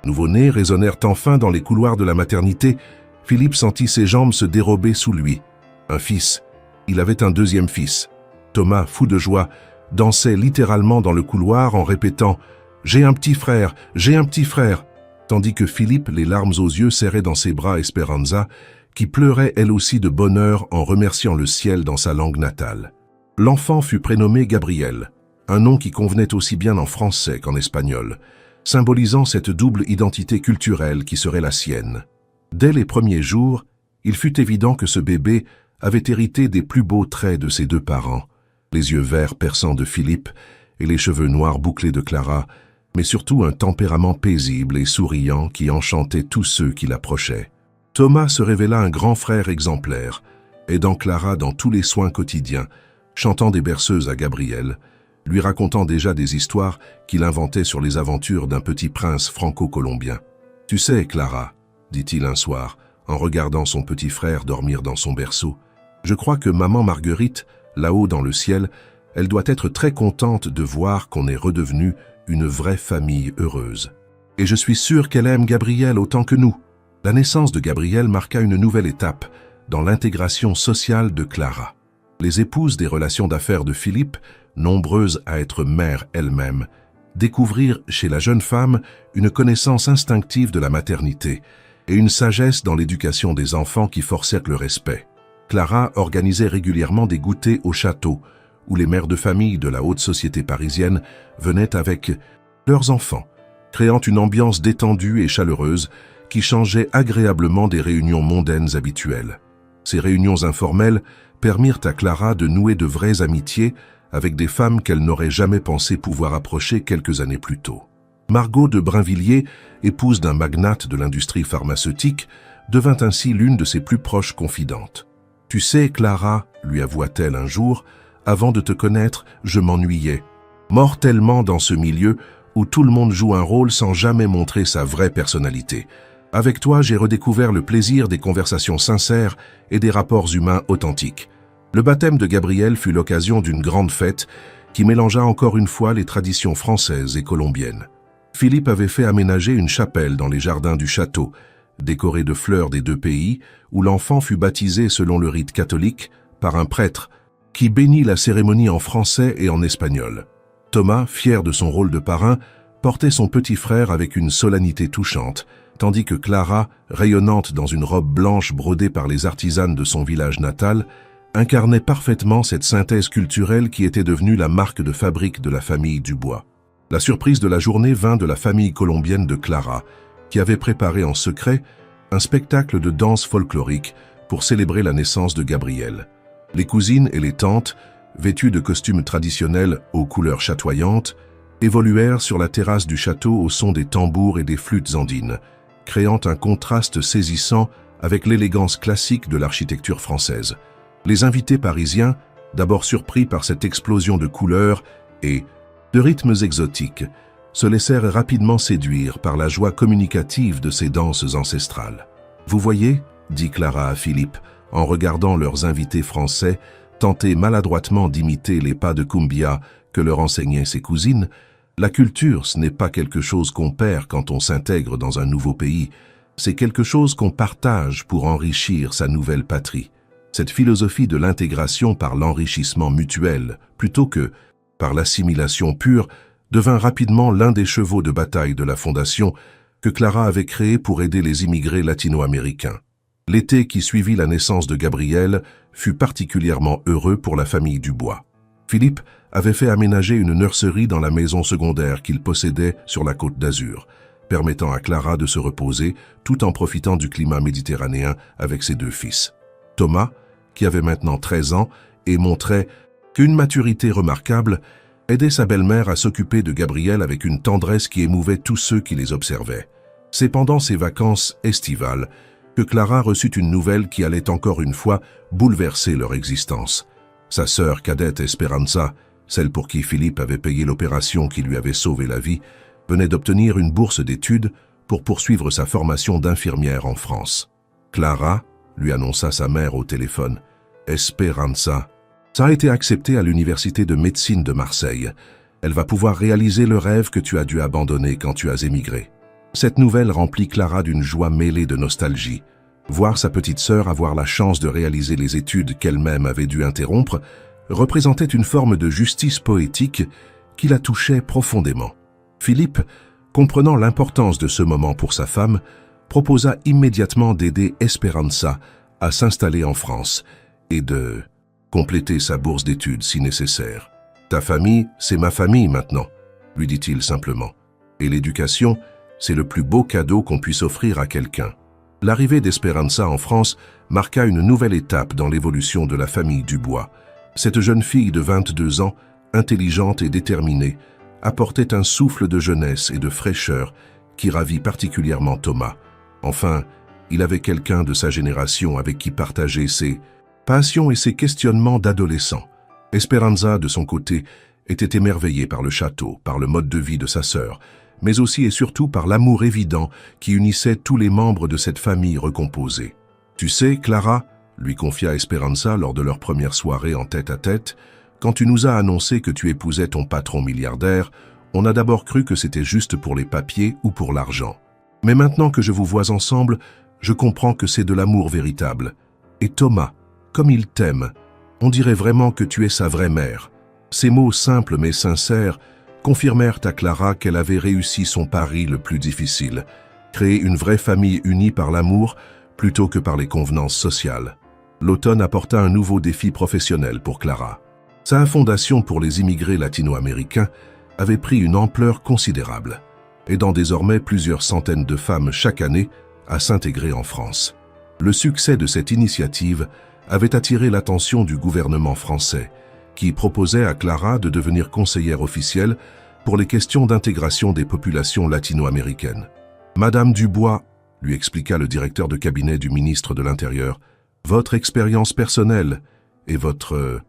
nouveau-né résonnèrent enfin dans les couloirs de la maternité, Philippe sentit ses jambes se dérober sous lui. Un fils. Il avait un deuxième fils. Thomas, fou de joie, dansait littéralement dans le couloir en répétant « J'ai un petit frère, j'ai un petit frère !» tandis que Philippe, les larmes aux yeux, serrait dans ses bras Esperanza, qui pleurait elle aussi de bonheur en remerciant le ciel dans sa langue natale. L'enfant fut prénommé Gabriel, un nom qui convenait aussi bien en français qu'en espagnol, symbolisant cette double identité culturelle qui serait la sienne. Dès les premiers jours, il fut évident que ce bébé avait hérité des plus beaux traits de ses deux parents, les yeux verts perçants de Philippe et les cheveux noirs bouclés de Clara, mais surtout un tempérament paisible et souriant qui enchantait tous ceux qui l'approchaient. Thomas se révéla un grand frère exemplaire, aidant Clara dans tous les soins quotidiens, chantant des berceuses à Gabriel, lui racontant déjà des histoires qu'il inventait sur les aventures d'un petit prince franco-colombien. « Tu sais, Clara, dit-il un soir, en regardant son petit frère dormir dans son berceau, je crois que maman Marguerite, là-haut dans le ciel, elle doit être très contente de voir qu'on est redevenu une vraie famille heureuse. Et je suis sûr qu'elle aime Gabriel autant que nous. » La naissance de Gabriel marqua une nouvelle étape dans l'intégration sociale de Clara. Les épouses des relations d'affaires de Philippe, nombreuses à être mères elles-mêmes, découvrirent chez la jeune femme une connaissance instinctive de la maternité et une sagesse dans l'éducation des enfants qui forcèrent le respect. Clara organisait régulièrement des goûters au château, où les mères de famille de la haute société parisienne venaient avec leurs enfants, créant une ambiance détendue et chaleureuse qui changeait agréablement des réunions mondaines habituelles. Ces réunions informelles permirent à Clara de nouer de vraies amitiés avec des femmes qu'elle n'aurait jamais pensé pouvoir approcher quelques années plus tôt. Margot de Brinvilliers, épouse d'un magnate de l'industrie pharmaceutique, devint ainsi l'une de ses plus proches confidentes. « Tu sais, Clara, lui avoua-t-elle un jour, avant de te connaître, je m'ennuyais. Mortellement dans ce milieu où tout le monde joue un rôle sans jamais montrer sa vraie personnalité. Avec toi, j'ai redécouvert le plaisir des conversations sincères et des rapports humains authentiques. Le baptême de Gabriel fut l'occasion d'une grande fête qui mélangea encore une fois les traditions françaises et colombiennes. Philippe avait fait aménager une chapelle dans les jardins du château, décorée de fleurs des deux pays, où l'enfant fut baptisé selon le rite catholique par un prêtre qui bénit la cérémonie en français et en espagnol. Thomas, fier de son rôle de parrain, portait son petit frère avec une solennité touchante, tandis que Clara, rayonnante dans une robe blanche brodée par les artisanes de son village natal, incarnait parfaitement cette synthèse culturelle qui était devenue la marque de fabrique de la famille Dubois. La surprise de la journée vint de la famille colombienne de Clara, qui avait préparé en secret un spectacle de danse folklorique pour célébrer la naissance de Gabriel. Les cousines et les tantes, vêtues de costumes traditionnels aux couleurs chatoyantes, évoluèrent sur la terrasse du château au son des tambours et des flûtes andines, créant un contraste saisissant avec l'élégance classique de l'architecture française. Les invités parisiens, d'abord surpris par cette explosion de couleurs et de rythmes exotiques, se laissèrent rapidement séduire par la joie communicative de ces danses ancestrales. « Vous voyez, dit Clara à Philippe, en regardant leurs invités français tenter maladroitement d'imiter les pas de cumbia que leur enseignaient ses cousines, la culture, ce n'est pas quelque chose qu'on perd quand on s'intègre dans un nouveau pays, c'est quelque chose qu'on partage pour enrichir sa nouvelle patrie. Cette philosophie de l'intégration par l'enrichissement mutuel, plutôt que par l'assimilation pure, devint rapidement l'un des chevaux de bataille de la fondation que Clara avait créé pour aider les immigrés latino-américains. L'été qui suivit la naissance de Gabriel fut particulièrement heureux pour la famille Dubois. Philippe avait fait aménager une nurserie dans la maison secondaire qu'il possédait sur la Côte d'Azur, permettant à Clara de se reposer tout en profitant du climat méditerranéen avec ses deux fils. Thomas, qui avait maintenant 13 ans et montrait qu'une maturité remarquable, aidait sa belle-mère à s'occuper de Gabriel avec une tendresse qui émouvait tous ceux qui les observaient. C'est pendant ces vacances estivales que Clara reçut une nouvelle qui allait encore une fois bouleverser leur existence. Sa sœur cadette Esperanza celle pour qui Philippe avait payé l'opération qui lui avait sauvé la vie, venait d'obtenir une bourse d'études pour poursuivre sa formation d'infirmière en France. Clara, lui annonça sa mère au téléphone. Esperanza. Ça a été accepté à l'université de médecine de Marseille. Elle va pouvoir réaliser le rêve que tu as dû abandonner quand tu as émigré. Cette nouvelle remplit Clara d'une joie mêlée de nostalgie. Voir sa petite sœur avoir la chance de réaliser les études qu'elle-même avait dû interrompre représentait une forme de justice poétique qui la touchait profondément. Philippe, comprenant l'importance de ce moment pour sa femme, proposa immédiatement d'aider Esperanza à s'installer en France et de compléter sa bourse d'études si nécessaire. « Ta famille, c'est ma famille maintenant », lui dit-il simplement. « Et l'éducation, c'est le plus beau cadeau qu'on puisse offrir à quelqu'un. » L'arrivée d'Esperanza en France marqua une nouvelle étape dans l'évolution de la famille Dubois. Cette jeune fille de 22 ans, intelligente et déterminée, apportait un souffle de jeunesse et de fraîcheur qui ravit particulièrement Thomas. Enfin, il avait quelqu'un de sa génération avec qui partager ses passions et ses questionnements d'adolescent. Esperanza, de son côté, était émerveillée par le château, par le mode de vie de sa sœur, mais aussi et surtout par l'amour évident qui unissait tous les membres de cette famille recomposée. « Tu sais, Clara, » lui confia Esperanza lors de leur première soirée en tête-à-tête, « quand tu nous as annoncé que tu épousais ton patron milliardaire, on a d'abord cru que c'était juste pour les papiers ou pour l'argent. Mais maintenant que je vous vois ensemble, je comprends que c'est de l'amour véritable. Et Thomas, comme il t'aime, on dirait vraiment que tu es sa vraie mère. » Ces mots simples mais sincères confirmèrent à Clara qu'elle avait réussi son pari le plus difficile, créer une vraie famille unie par l'amour plutôt que par les convenances sociales. L'automne apporta un nouveau défi professionnel pour Clara. Sa fondation pour les immigrés latino-américains avait pris une ampleur considérable, aidant désormais plusieurs centaines de femmes chaque année à s'intégrer en France. Le succès de cette initiative avait attiré l'attention du gouvernement français, qui proposait à Clara de devenir conseillère officielle pour les questions d'intégration des populations latino-américaines. « Madame Dubois, » lui expliqua le directeur de cabinet du ministre de l'Intérieur, « votre expérience personnelle et votre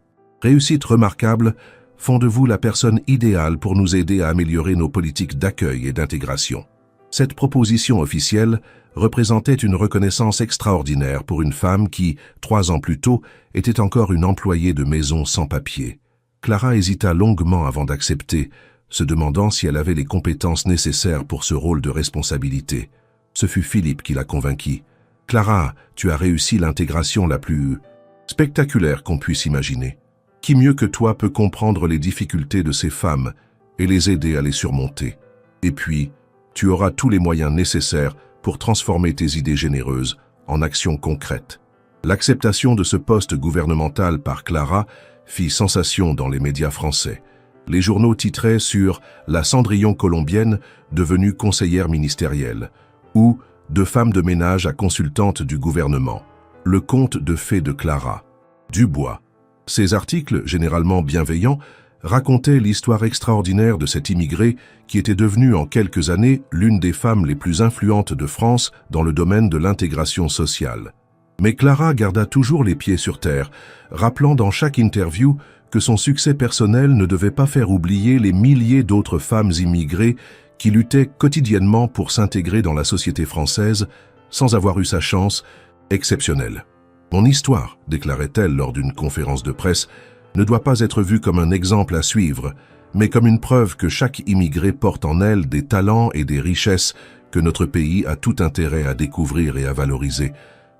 réussite remarquable font de vous la personne idéale pour nous aider à améliorer nos politiques d'accueil et d'intégration. » Cette proposition officielle représentait une reconnaissance extraordinaire pour une femme qui, 3 ans plus tôt, était encore une employée de maison sans papier. Clara hésita longuement avant d'accepter, se demandant si elle avait les compétences nécessaires pour ce rôle de responsabilité. Ce fut Philippe qui la convainquit. « Clara, tu as réussi l'intégration la plus spectaculaire qu'on puisse imaginer. Qui mieux que toi peut comprendre les difficultés de ces femmes et les aider à les surmonter? Et puis, tu auras tous les moyens nécessaires pour transformer tes idées généreuses en actions concrètes. » L'acceptation de ce poste gouvernemental par Clara fit sensation dans les médias français. Les journaux titraient sur « La Cendrillon colombienne devenue conseillère ministérielle » ou « De femme de ménage à consultante du gouvernement », le conte de fées de Clara Dubois. Ces articles, généralement bienveillants, racontait l'histoire extraordinaire de cette immigrée qui était devenue en quelques années l'une des femmes les plus influentes de France dans le domaine de l'intégration sociale. Mais Clara garda toujours les pieds sur terre, rappelant dans chaque interview que son succès personnel ne devait pas faire oublier les milliers d'autres femmes immigrées qui luttaient quotidiennement pour s'intégrer dans la société française sans avoir eu sa chance exceptionnelle. « Mon histoire », déclarait-elle lors d'une conférence de presse, ne doit pas être vue comme un exemple à suivre, mais comme une preuve que chaque immigré porte en elle des talents et des richesses que notre pays a tout intérêt à découvrir et à valoriser.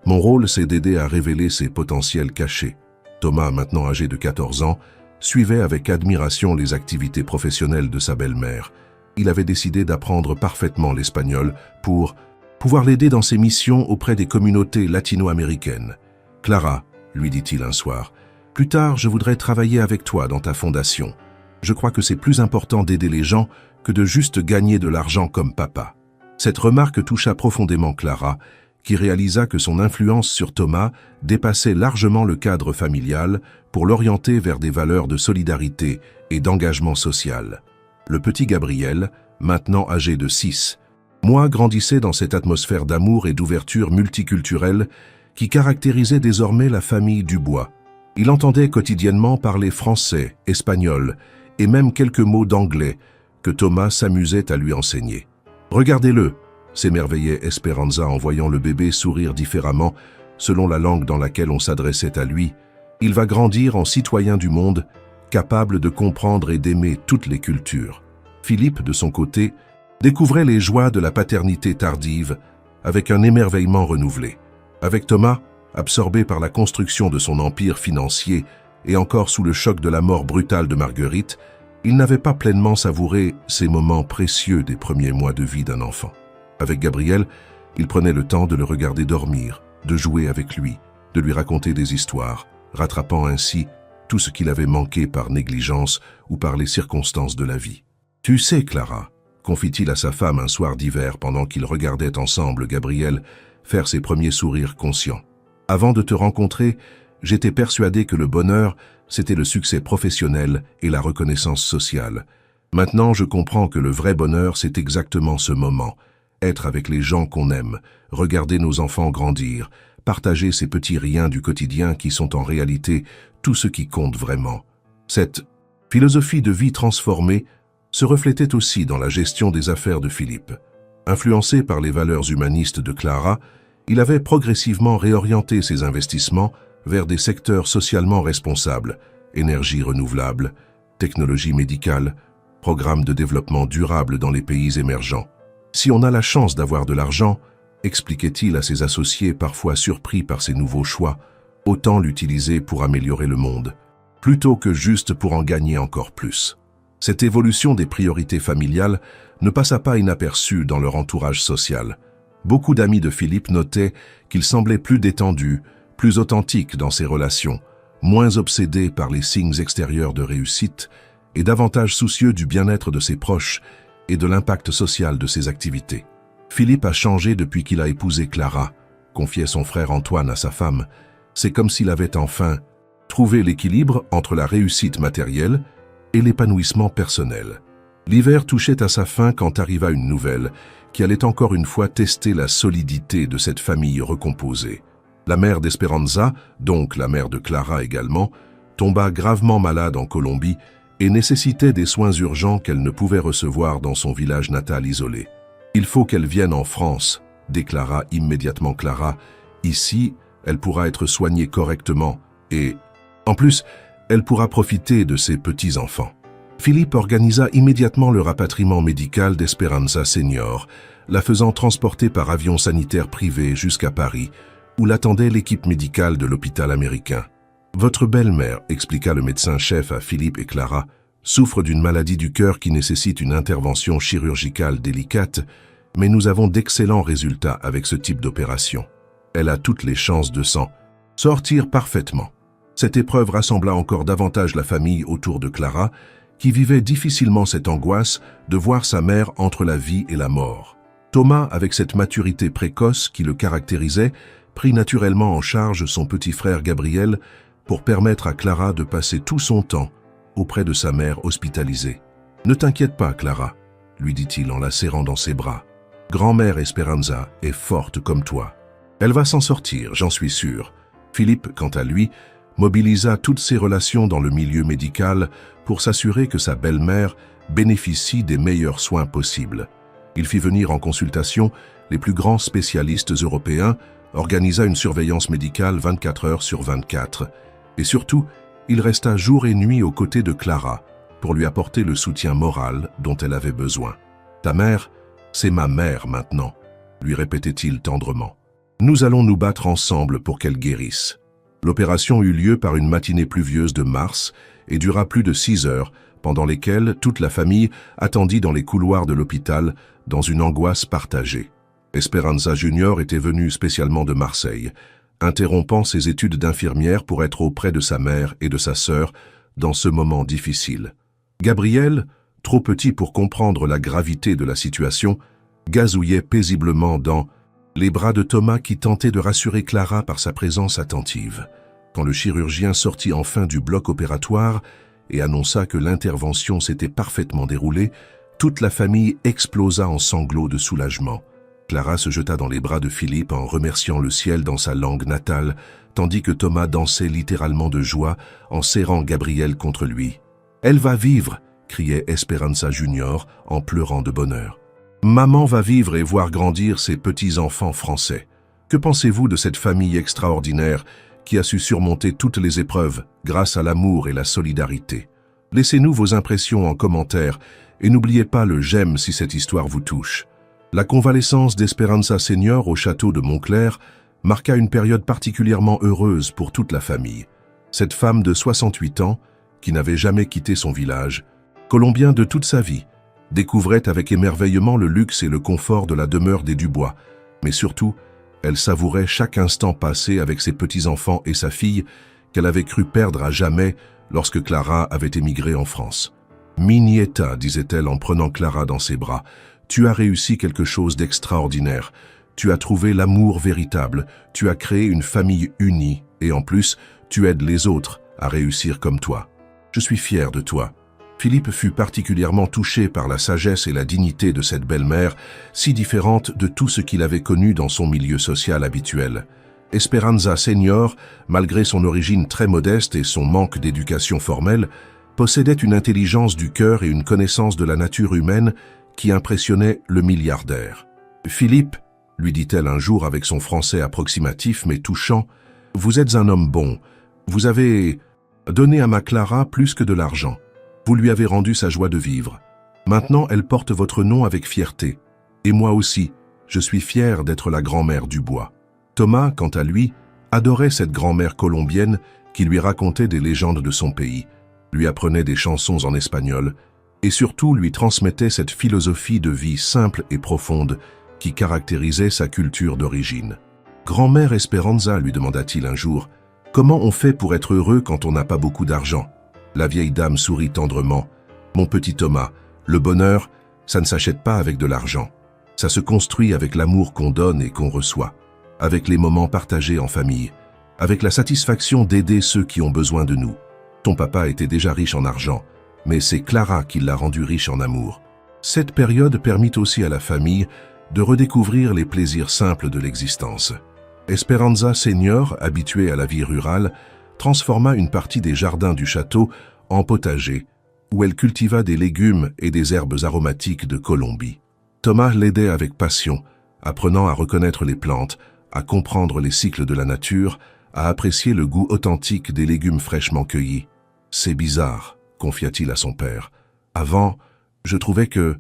Mon rôle, c'est d'aider à révéler ses potentiels cachés. Thomas, maintenant âgé de 14 ans, suivait avec admiration les activités professionnelles de sa belle-mère. Il avait décidé d'apprendre parfaitement l'espagnol pour pouvoir l'aider dans ses missions auprès des communautés latino-américaines. « Clara, » lui dit-il un soir, « plus tard, je voudrais travailler avec toi dans ta fondation. Je crois que c'est plus important d'aider les gens que de juste gagner de l'argent comme papa. » Cette remarque toucha profondément Clara, qui réalisa que son influence sur Thomas dépassait largement le cadre familial pour l'orienter vers des valeurs de solidarité et d'engagement social. Le petit Gabriel, maintenant âgé de 6 mois, grandissait dans cette atmosphère d'amour et d'ouverture multiculturelle qui caractérisait désormais la famille Dubois. Il entendait quotidiennement parler français, espagnol et même quelques mots d'anglais que Thomas s'amusait à lui enseigner. « Regardez-le !» s'émerveillait Esperanza en voyant le bébé sourire différemment selon la langue dans laquelle on s'adressait à lui. Il va grandir en citoyen du monde, capable de comprendre et d'aimer toutes les cultures. Philippe, de son côté, découvrait les joies de la paternité tardive avec un émerveillement renouvelé. Avec Thomas, absorbé par la construction de son empire financier et encore sous le choc de la mort brutale de Marguerite, il n'avait pas pleinement savouré ces moments précieux des premiers mois de vie d'un enfant. Avec Gabriel, il prenait le temps de le regarder dormir, de jouer avec lui, de lui raconter des histoires, rattrapant ainsi tout ce qu'il avait manqué par négligence ou par les circonstances de la vie. « Tu sais, Clara », confie-t-il à sa femme un soir d'hiver pendant qu'ils regardaient ensemble Gabriel faire ses premiers sourires conscients. « Avant de te rencontrer, j'étais persuadé que le bonheur, c'était le succès professionnel et la reconnaissance sociale. Maintenant, je comprends que le vrai bonheur, c'est exactement ce moment. Être avec les gens qu'on aime, regarder nos enfants grandir, partager ces petits riens du quotidien qui sont en réalité tout ce qui compte vraiment. » Cette philosophie de vie transformée se reflétait aussi dans la gestion des affaires de Philippe. Influencé par les valeurs humanistes de Clara, il avait progressivement réorienté ses investissements vers des secteurs socialement responsables, énergie renouvelable, technologie médicale, programmes de développement durable dans les pays émergents. Si on a la chance d'avoir de l'argent, expliquait-il à ses associés parfois surpris par ses nouveaux choix, autant l'utiliser pour améliorer le monde, plutôt que juste pour en gagner encore plus. Cette évolution des priorités familiales ne passa pas inaperçue dans leur entourage social. Beaucoup d'amis de Philippe notaient qu'il semblait plus détendu, plus authentique dans ses relations, moins obsédé par les signes extérieurs de réussite et davantage soucieux du bien-être de ses proches et de l'impact social de ses activités. Philippe a changé depuis qu'il a épousé Clara, confiait son frère Antoine à sa femme. C'est comme s'il avait enfin trouvé l'équilibre entre la réussite matérielle et l'épanouissement personnel. L'hiver touchait à sa fin quand arriva une nouvelle qui allait encore une fois tester la solidité de cette famille recomposée. La mère d'Esperanza, donc la mère de Clara également, tomba gravement malade en Colombie et nécessitait des soins urgents qu'elle ne pouvait recevoir dans son village natal isolé. « Il faut qu'elle vienne en France », déclara immédiatement Clara. « Ici, elle pourra être soignée correctement et, en plus, elle pourra profiter de ses petits-enfants. » Philippe organisa immédiatement le rapatriement médical d'Esperanza Senior, la faisant transporter par avion sanitaire privé jusqu'à Paris, où l'attendait l'équipe médicale de l'hôpital américain. « Votre belle-mère, expliqua le médecin-chef à Philippe et Clara, souffre d'une maladie du cœur qui nécessite une intervention chirurgicale délicate, mais nous avons d'excellents résultats avec ce type d'opération. Elle a toutes les chances de s'en sortir parfaitement. » Cette épreuve rassembla encore davantage la famille autour de Clara, qui vivait difficilement cette angoisse de voir sa mère entre la vie et la mort. Thomas, avec cette maturité précoce qui le caractérisait, prit naturellement en charge son petit frère Gabriel pour permettre à Clara de passer tout son temps auprès de sa mère hospitalisée. « Ne t'inquiète pas, Clara, » lui dit-il en la serrant dans ses bras. « Grand-mère Esperanza est forte comme toi. Elle va s'en sortir, j'en suis sûr. » Philippe, quant à lui, mobilisa toutes ses relations dans le milieu médical pour s'assurer que sa belle-mère bénéficie des meilleurs soins possibles. Il fit venir en consultation les plus grands spécialistes européens, organisa une surveillance médicale 24 heures sur 24, et surtout, il resta jour et nuit aux côtés de Clara pour lui apporter le soutien moral dont elle avait besoin. « Ta mère, c'est ma mère maintenant », lui répétait-il tendrement. « Nous allons nous battre ensemble pour qu'elle guérisse. » L'opération eut lieu par une matinée pluvieuse de mars et dura plus de 6 heures, pendant lesquelles toute la famille attendit dans les couloirs de l'hôpital dans une angoisse partagée. Esperanza Junior était venue spécialement de Marseille, interrompant ses études d'infirmière pour être auprès de sa mère et de sa sœur dans ce moment difficile. Gabriel, trop petit pour comprendre la gravité de la situation, gazouillait paisiblement dans les bras de Thomas qui tentait de rassurer Clara par sa présence attentive. Quand le chirurgien sortit enfin du bloc opératoire et annonça que l'intervention s'était parfaitement déroulée, toute la famille explosa en sanglots de soulagement. Clara se jeta dans les bras de Philippe en remerciant le ciel dans sa langue natale, tandis que Thomas dansait littéralement de joie en serrant Gabriel contre lui. « Elle va vivre !» criait Esperanza Junior en pleurant de bonheur. « Maman va vivre et voir grandir ses petits-enfants français. Que pensez-vous de cette famille extraordinaire qui a su surmonter toutes les épreuves grâce à l'amour et la solidarité? Laissez-nous vos impressions en commentaire et n'oubliez pas le j'aime si cette histoire vous touche. » La convalescence d'Esperanza Senior au château de Montclair marqua une période particulièrement heureuse pour toute la famille. Cette femme de 68 ans, qui n'avait jamais quitté son village, colombien de toute sa vie, découvrait avec émerveillement le luxe et le confort de la demeure des Dubois, mais surtout, elle savourait chaque instant passé avec ses petits-enfants et sa fille qu'elle avait cru perdre à jamais lorsque Clara avait émigré en France. « Mi nieta », disait-elle en prenant Clara dans ses bras, « tu as réussi quelque chose d'extraordinaire. Tu as trouvé l'amour véritable, tu as créé une famille unie et en plus, tu aides les autres à réussir comme toi. Je suis fier de toi. » Philippe fut particulièrement touché par la sagesse et la dignité de cette belle-mère, si différente de tout ce qu'il avait connu dans son milieu social habituel. Esperanza Senior, malgré son origine très modeste et son manque d'éducation formelle, possédait une intelligence du cœur et une connaissance de la nature humaine qui impressionnait le milliardaire. « Philippe, lui dit-elle un jour avec son français approximatif mais touchant, « vous êtes un homme bon. Vous avez donné à ma Clara plus que de l'argent. Vous lui avez rendu sa joie de vivre. Maintenant, elle porte votre nom avec fierté. Et moi aussi, je suis fier d'être la grand-mère Dubois. » Thomas, quant à lui, adorait cette grand-mère colombienne qui lui racontait des légendes de son pays, lui apprenait des chansons en espagnol et surtout lui transmettait cette philosophie de vie simple et profonde qui caractérisait sa culture d'origine. « Grand-mère Esperanza, lui demanda-t-il un jour, comment on fait pour être heureux quand on n'a pas beaucoup d'argent ?» La vieille dame sourit tendrement. « Mon petit Thomas, le bonheur, ça ne s'achète pas avec de l'argent. Ça se construit avec l'amour qu'on donne et qu'on reçoit, avec les moments partagés en famille, avec la satisfaction d'aider ceux qui ont besoin de nous. Ton papa était déjà riche en argent, mais c'est Clara qui l'a rendu riche en amour. » Cette période permit aussi à la famille de redécouvrir les plaisirs simples de l'existence. Esperanza Senior, habituée à la vie rurale, transforma une partie des jardins du château en potager, où elle cultiva des légumes et des herbes aromatiques de Colombie. Thomas l'aidait avec passion, apprenant à reconnaître les plantes, à comprendre les cycles de la nature, à apprécier le goût authentique des légumes fraîchement cueillis. « C'est bizarre », confia-t-il à son père. « Avant, je trouvais que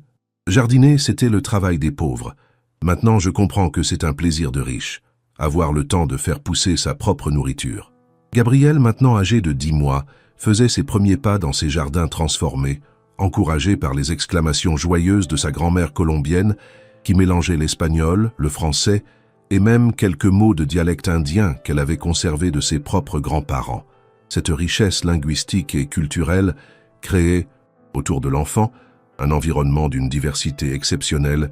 jardiner, c'était le travail des pauvres. Maintenant, je comprends que c'est un plaisir de riche, avoir le temps de faire pousser sa propre nourriture. » Gabriel, maintenant âgé de 10 mois, faisait ses premiers pas dans ces jardins transformés, encouragé par les exclamations joyeuses de sa grand-mère colombienne qui mélangeait l'espagnol, le français et même quelques mots de dialecte indien qu'elle avait conservés de ses propres grands-parents. Cette richesse linguistique et culturelle créait, autour de l'enfant, un environnement d'une diversité exceptionnelle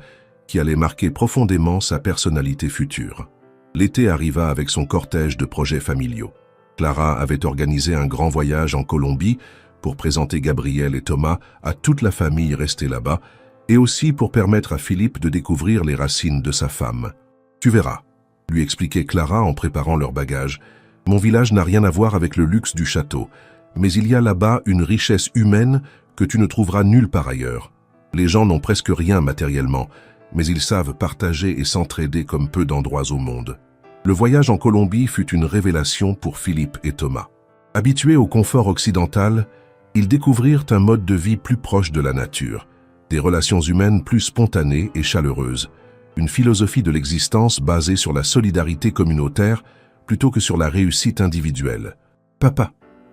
qui allait marquer profondément sa personnalité future. L'été arriva avec son cortège de projets familiaux. Clara avait organisé un grand voyage en Colombie pour présenter Gabriel et Thomas à toute la famille restée là-bas et aussi pour permettre à Philippe de découvrir les racines de sa femme. « Tu verras », lui expliquait Clara en préparant leur bagage. « Mon village n'a rien à voir avec le luxe du château, mais il y a là-bas une richesse humaine que tu ne trouveras nulle part ailleurs. Les gens n'ont presque rien matériellement, mais ils savent partager et s'entraider comme peu d'endroits au monde. » Le voyage en Colombie fut une révélation pour Philippe et Thomas. Habitués au confort occidental, ils découvrirent un mode de vie plus proche de la nature, des relations humaines plus spontanées et chaleureuses, une philosophie de l'existence basée sur la solidarité communautaire plutôt que sur la réussite individuelle. « Papa, »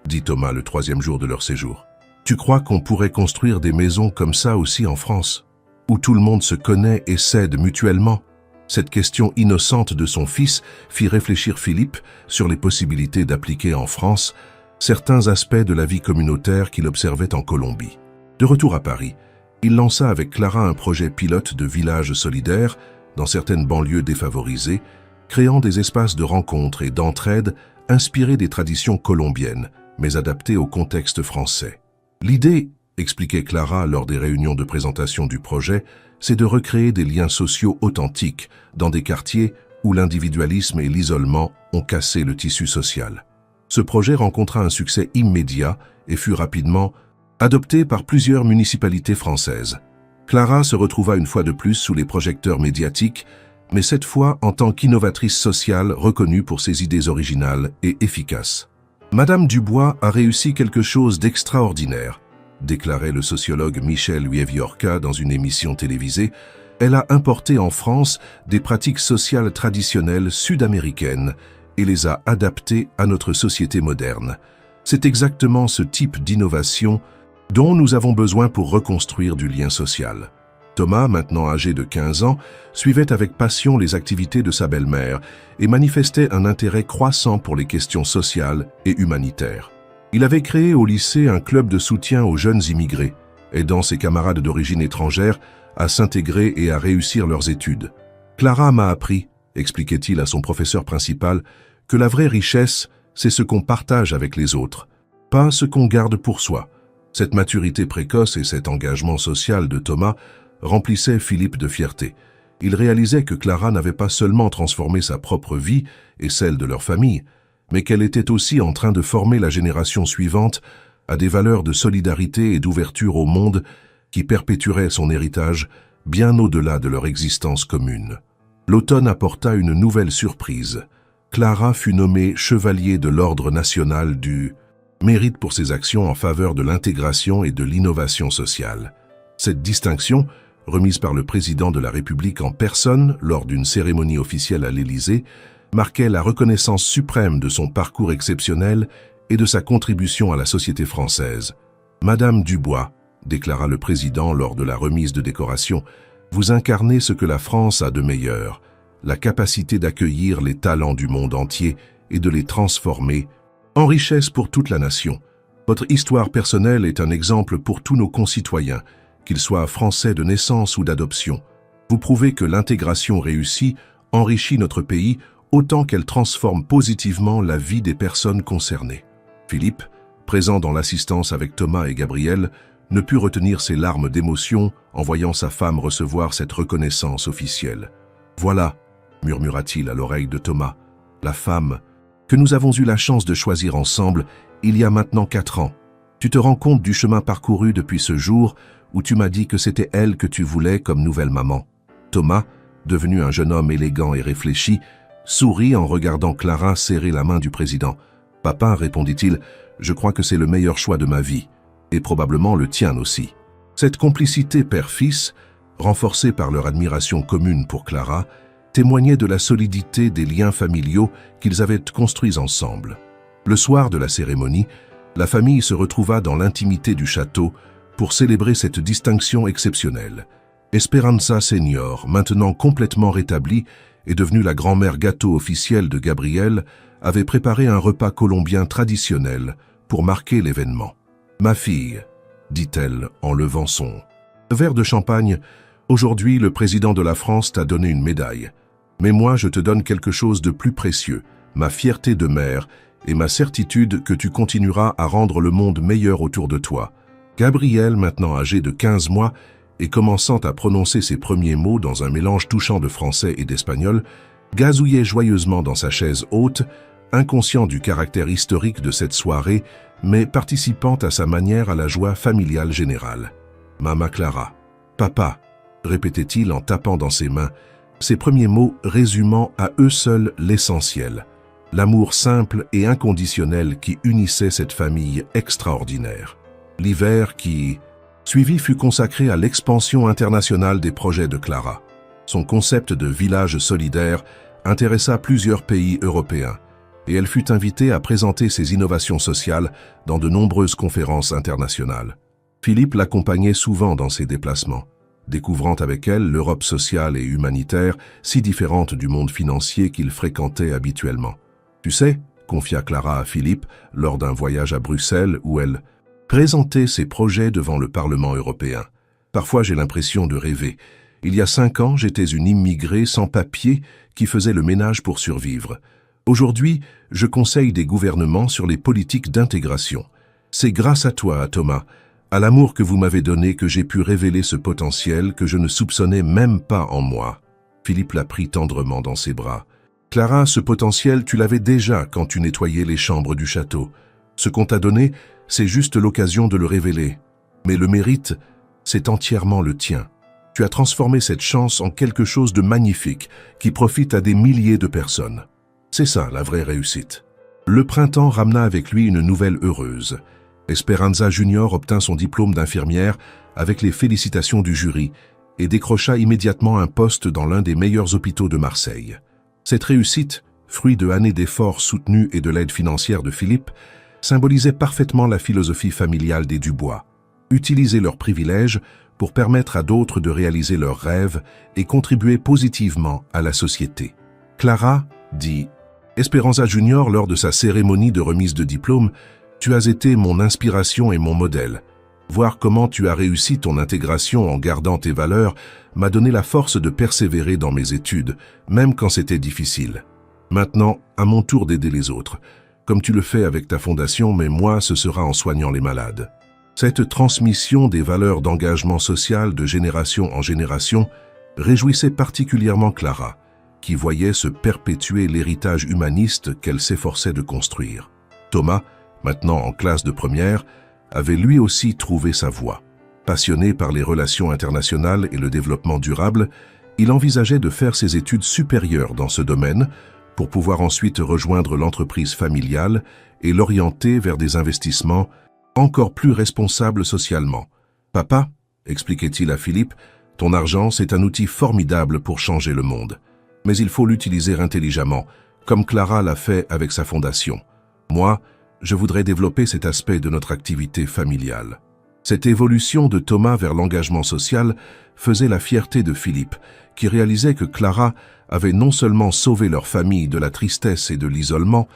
dit Thomas le 3e jour de leur séjour, « tu crois qu'on pourrait construire des maisons comme ça aussi en France, où tout le monde se connaît et s'aide mutuellement ?» Cette question innocente de son fils fit réfléchir Philippe sur les possibilités d'appliquer en France certains aspects de la vie communautaire qu'il observait en Colombie. De retour à Paris, il lança avec Clara un projet pilote de village solidaire dans certaines banlieues défavorisées, créant des espaces de rencontre et d'entraide inspirés des traditions colombiennes, mais adaptés au contexte français. L'idée, expliquait Clara lors des réunions de présentation du projet, c'est de recréer des liens sociaux authentiques dans des quartiers où l'individualisme et l'isolement ont cassé le tissu social. Ce projet rencontra un succès immédiat et fut rapidement adopté par plusieurs municipalités françaises. Clara se retrouva une fois de plus sous les projecteurs médiatiques, mais cette fois en tant qu'innovatrice sociale reconnue pour ses idées originales et efficaces. Madame Dubois a réussi quelque chose d'extraordinaire, déclarait le sociologue Michel Hueviorca dans une émission télévisée. Elle a importé en France des pratiques sociales traditionnelles sud-américaines et les a adaptées à notre société moderne. C'est exactement ce type d'innovation dont nous avons besoin pour reconstruire du lien social. Thomas, maintenant âgé de 15 ans, suivait avec passion les activités de sa belle-mère et manifestait un intérêt croissant pour les questions sociales et humanitaires. Il avait créé au lycée un club de soutien aux jeunes immigrés, aidant ses camarades d'origine étrangère à s'intégrer et à réussir leurs études. Clara m'a appris, expliquait-il à son professeur principal, que la vraie richesse, c'est ce qu'on partage avec les autres, pas ce qu'on garde pour soi. Cette maturité précoce et cet engagement social de Thomas remplissaient Philippe de fierté. Il réalisait que Clara n'avait pas seulement transformé sa propre vie et celle de leur famille, mais qu'elle était aussi en train de former la génération suivante à des valeurs de solidarité et d'ouverture au monde qui perpétueraient son héritage bien au-delà de leur existence commune. L'automne apporta une nouvelle surprise. Clara fut nommée chevalier de l'Ordre national du mérite pour ses actions en faveur de l'intégration et de l'innovation sociale. Cette distinction, remise par le président de la République en personne lors d'une cérémonie officielle à l'Élysée, marquait la reconnaissance suprême de son parcours exceptionnel et de sa contribution à la société française. « Madame Dubois », déclara le président lors de la remise de décoration, « vous incarnez ce que la France a de meilleur, la capacité d'accueillir les talents du monde entier et de les transformer en richesse pour toute la nation. Votre histoire personnelle est un exemple pour tous nos concitoyens, qu'ils soient français de naissance ou d'adoption. Vous prouvez que l'intégration réussie enrichit notre pays autant qu'elle transforme positivement la vie des personnes concernées. » Philippe, présent dans l'assistance avec Thomas et Gabriel, ne put retenir ses larmes d'émotion en voyant sa femme recevoir cette reconnaissance officielle. « Voilà », murmura-t-il à l'oreille de Thomas, « la femme que nous avons eu la chance de choisir ensemble il y a maintenant 4 ans. Tu te rends compte du chemin parcouru depuis ce jour où tu m'as dit que c'était elle que tu voulais comme nouvelle maman. » Thomas, devenu un jeune homme élégant et réfléchi, sourit en regardant Clara serrer la main du président. « Papa, répondit-il, je crois que c'est le meilleur choix de ma vie, et probablement le tien aussi. » Cette complicité père-fils, renforcée par leur admiration commune pour Clara, témoignait de la solidité des liens familiaux qu'ils avaient construits ensemble. Le soir de la cérémonie, la famille se retrouva dans l'intimité du château pour célébrer cette distinction exceptionnelle. Esperanza Senior, maintenant complètement rétablie et devenue la grand-mère gâteau officielle de Gabriel, avait préparé un repas colombien traditionnel pour marquer l'événement. « Ma fille, dit-elle en levant son verre de champagne, aujourd'hui le président de la France t'a donné une médaille. Mais moi je te donne quelque chose de plus précieux, ma fierté de mère et ma certitude que tu continueras à rendre le monde meilleur autour de toi. » Gabriel, maintenant âgé de 15 mois et commençant à prononcer ses premiers mots dans un mélange touchant de français et d'espagnol, gazouillait joyeusement dans sa chaise haute, inconscient du caractère historique de cette soirée, mais participant à sa manière à la joie familiale générale. « Mama Clara, papa », répétait-il en tapant dans ses mains, ses premiers mots résumant à eux seuls l'essentiel, l'amour simple et inconditionnel qui unissait cette famille extraordinaire. L'hiver qui suivit fut consacré à l'expansion internationale des projets de Clara. Son concept de village solidaire intéressa plusieurs pays européens, et elle fut invitée à présenter ses innovations sociales dans de nombreuses conférences internationales. Philippe l'accompagnait souvent dans ses déplacements, découvrant avec elle l'Europe sociale et humanitaire, si différente du monde financier qu'il fréquentait habituellement. « Tu sais », confia Clara à Philippe lors d'un voyage à Bruxelles où elle présentait ses projets devant le Parlement européen. « Parfois j'ai l'impression de rêver. Il y a 5 ans, j'étais une immigrée sans papier qui faisait le ménage pour survivre. Aujourd'hui, je conseille des gouvernements sur les politiques d'intégration. C'est grâce à toi, Thomas, à l'amour que vous m'avez donné que j'ai pu révéler ce potentiel que je ne soupçonnais même pas en moi. Philippe la prit tendrement dans ses bras. Clara, ce potentiel, tu l'avais déjà quand tu nettoyais les chambres du château. Ce qu'on t'a donné, c'est juste l'occasion de le révéler. Mais le mérite, c'est entièrement le tien. Tu as transformé cette chance en quelque chose de magnifique qui profite à des milliers de personnes. C'est ça, la vraie réussite. Le printemps ramena avec lui une nouvelle heureuse. Esperanza Junior obtint son diplôme d'infirmière avec les félicitations du jury et décrocha immédiatement un poste dans l'un des meilleurs hôpitaux de Marseille. Cette réussite, fruit de années d'efforts soutenus et de l'aide financière de Philippe, symbolisait parfaitement la philosophie familiale des Dubois. Utiliser leurs privilèges pour permettre à d'autres de réaliser leurs rêves et contribuer positivement à la société. Clara dit « Esperanza Junior, lors de sa cérémonie de remise de diplôme, tu as été mon inspiration et mon modèle. Voir comment tu as réussi ton intégration en gardant tes valeurs m'a donné la force de persévérer dans mes études, même quand c'était difficile. Maintenant, à mon tour d'aider les autres, comme tu le fais avec ta fondation, mais moi, ce sera en soignant les malades. » Cette transmission des valeurs d'engagement social de génération en génération réjouissait particulièrement Clara, qui voyait se perpétuer l'héritage humaniste qu'elle s'efforçait de construire. Thomas, maintenant en classe de première, avait lui aussi trouvé sa voie. Passionné par les relations internationales et le développement durable, il envisageait de faire ses études supérieures dans ce domaine pour pouvoir ensuite rejoindre l'entreprise familiale et l'orienter vers des investissements encore plus responsables socialement. « Papa, expliquait-il à Philippe, ton argent c'est un outil formidable pour changer le monde. Mais il faut l'utiliser intelligemment, comme Clara l'a fait avec sa fondation. Moi, je voudrais développer cet aspect de notre activité familiale. » Cette évolution de Thomas vers l'engagement social faisait la fierté de Philippe, qui réalisait que Clara avait non seulement sauvé leur famille de la tristesse et de l'isolement,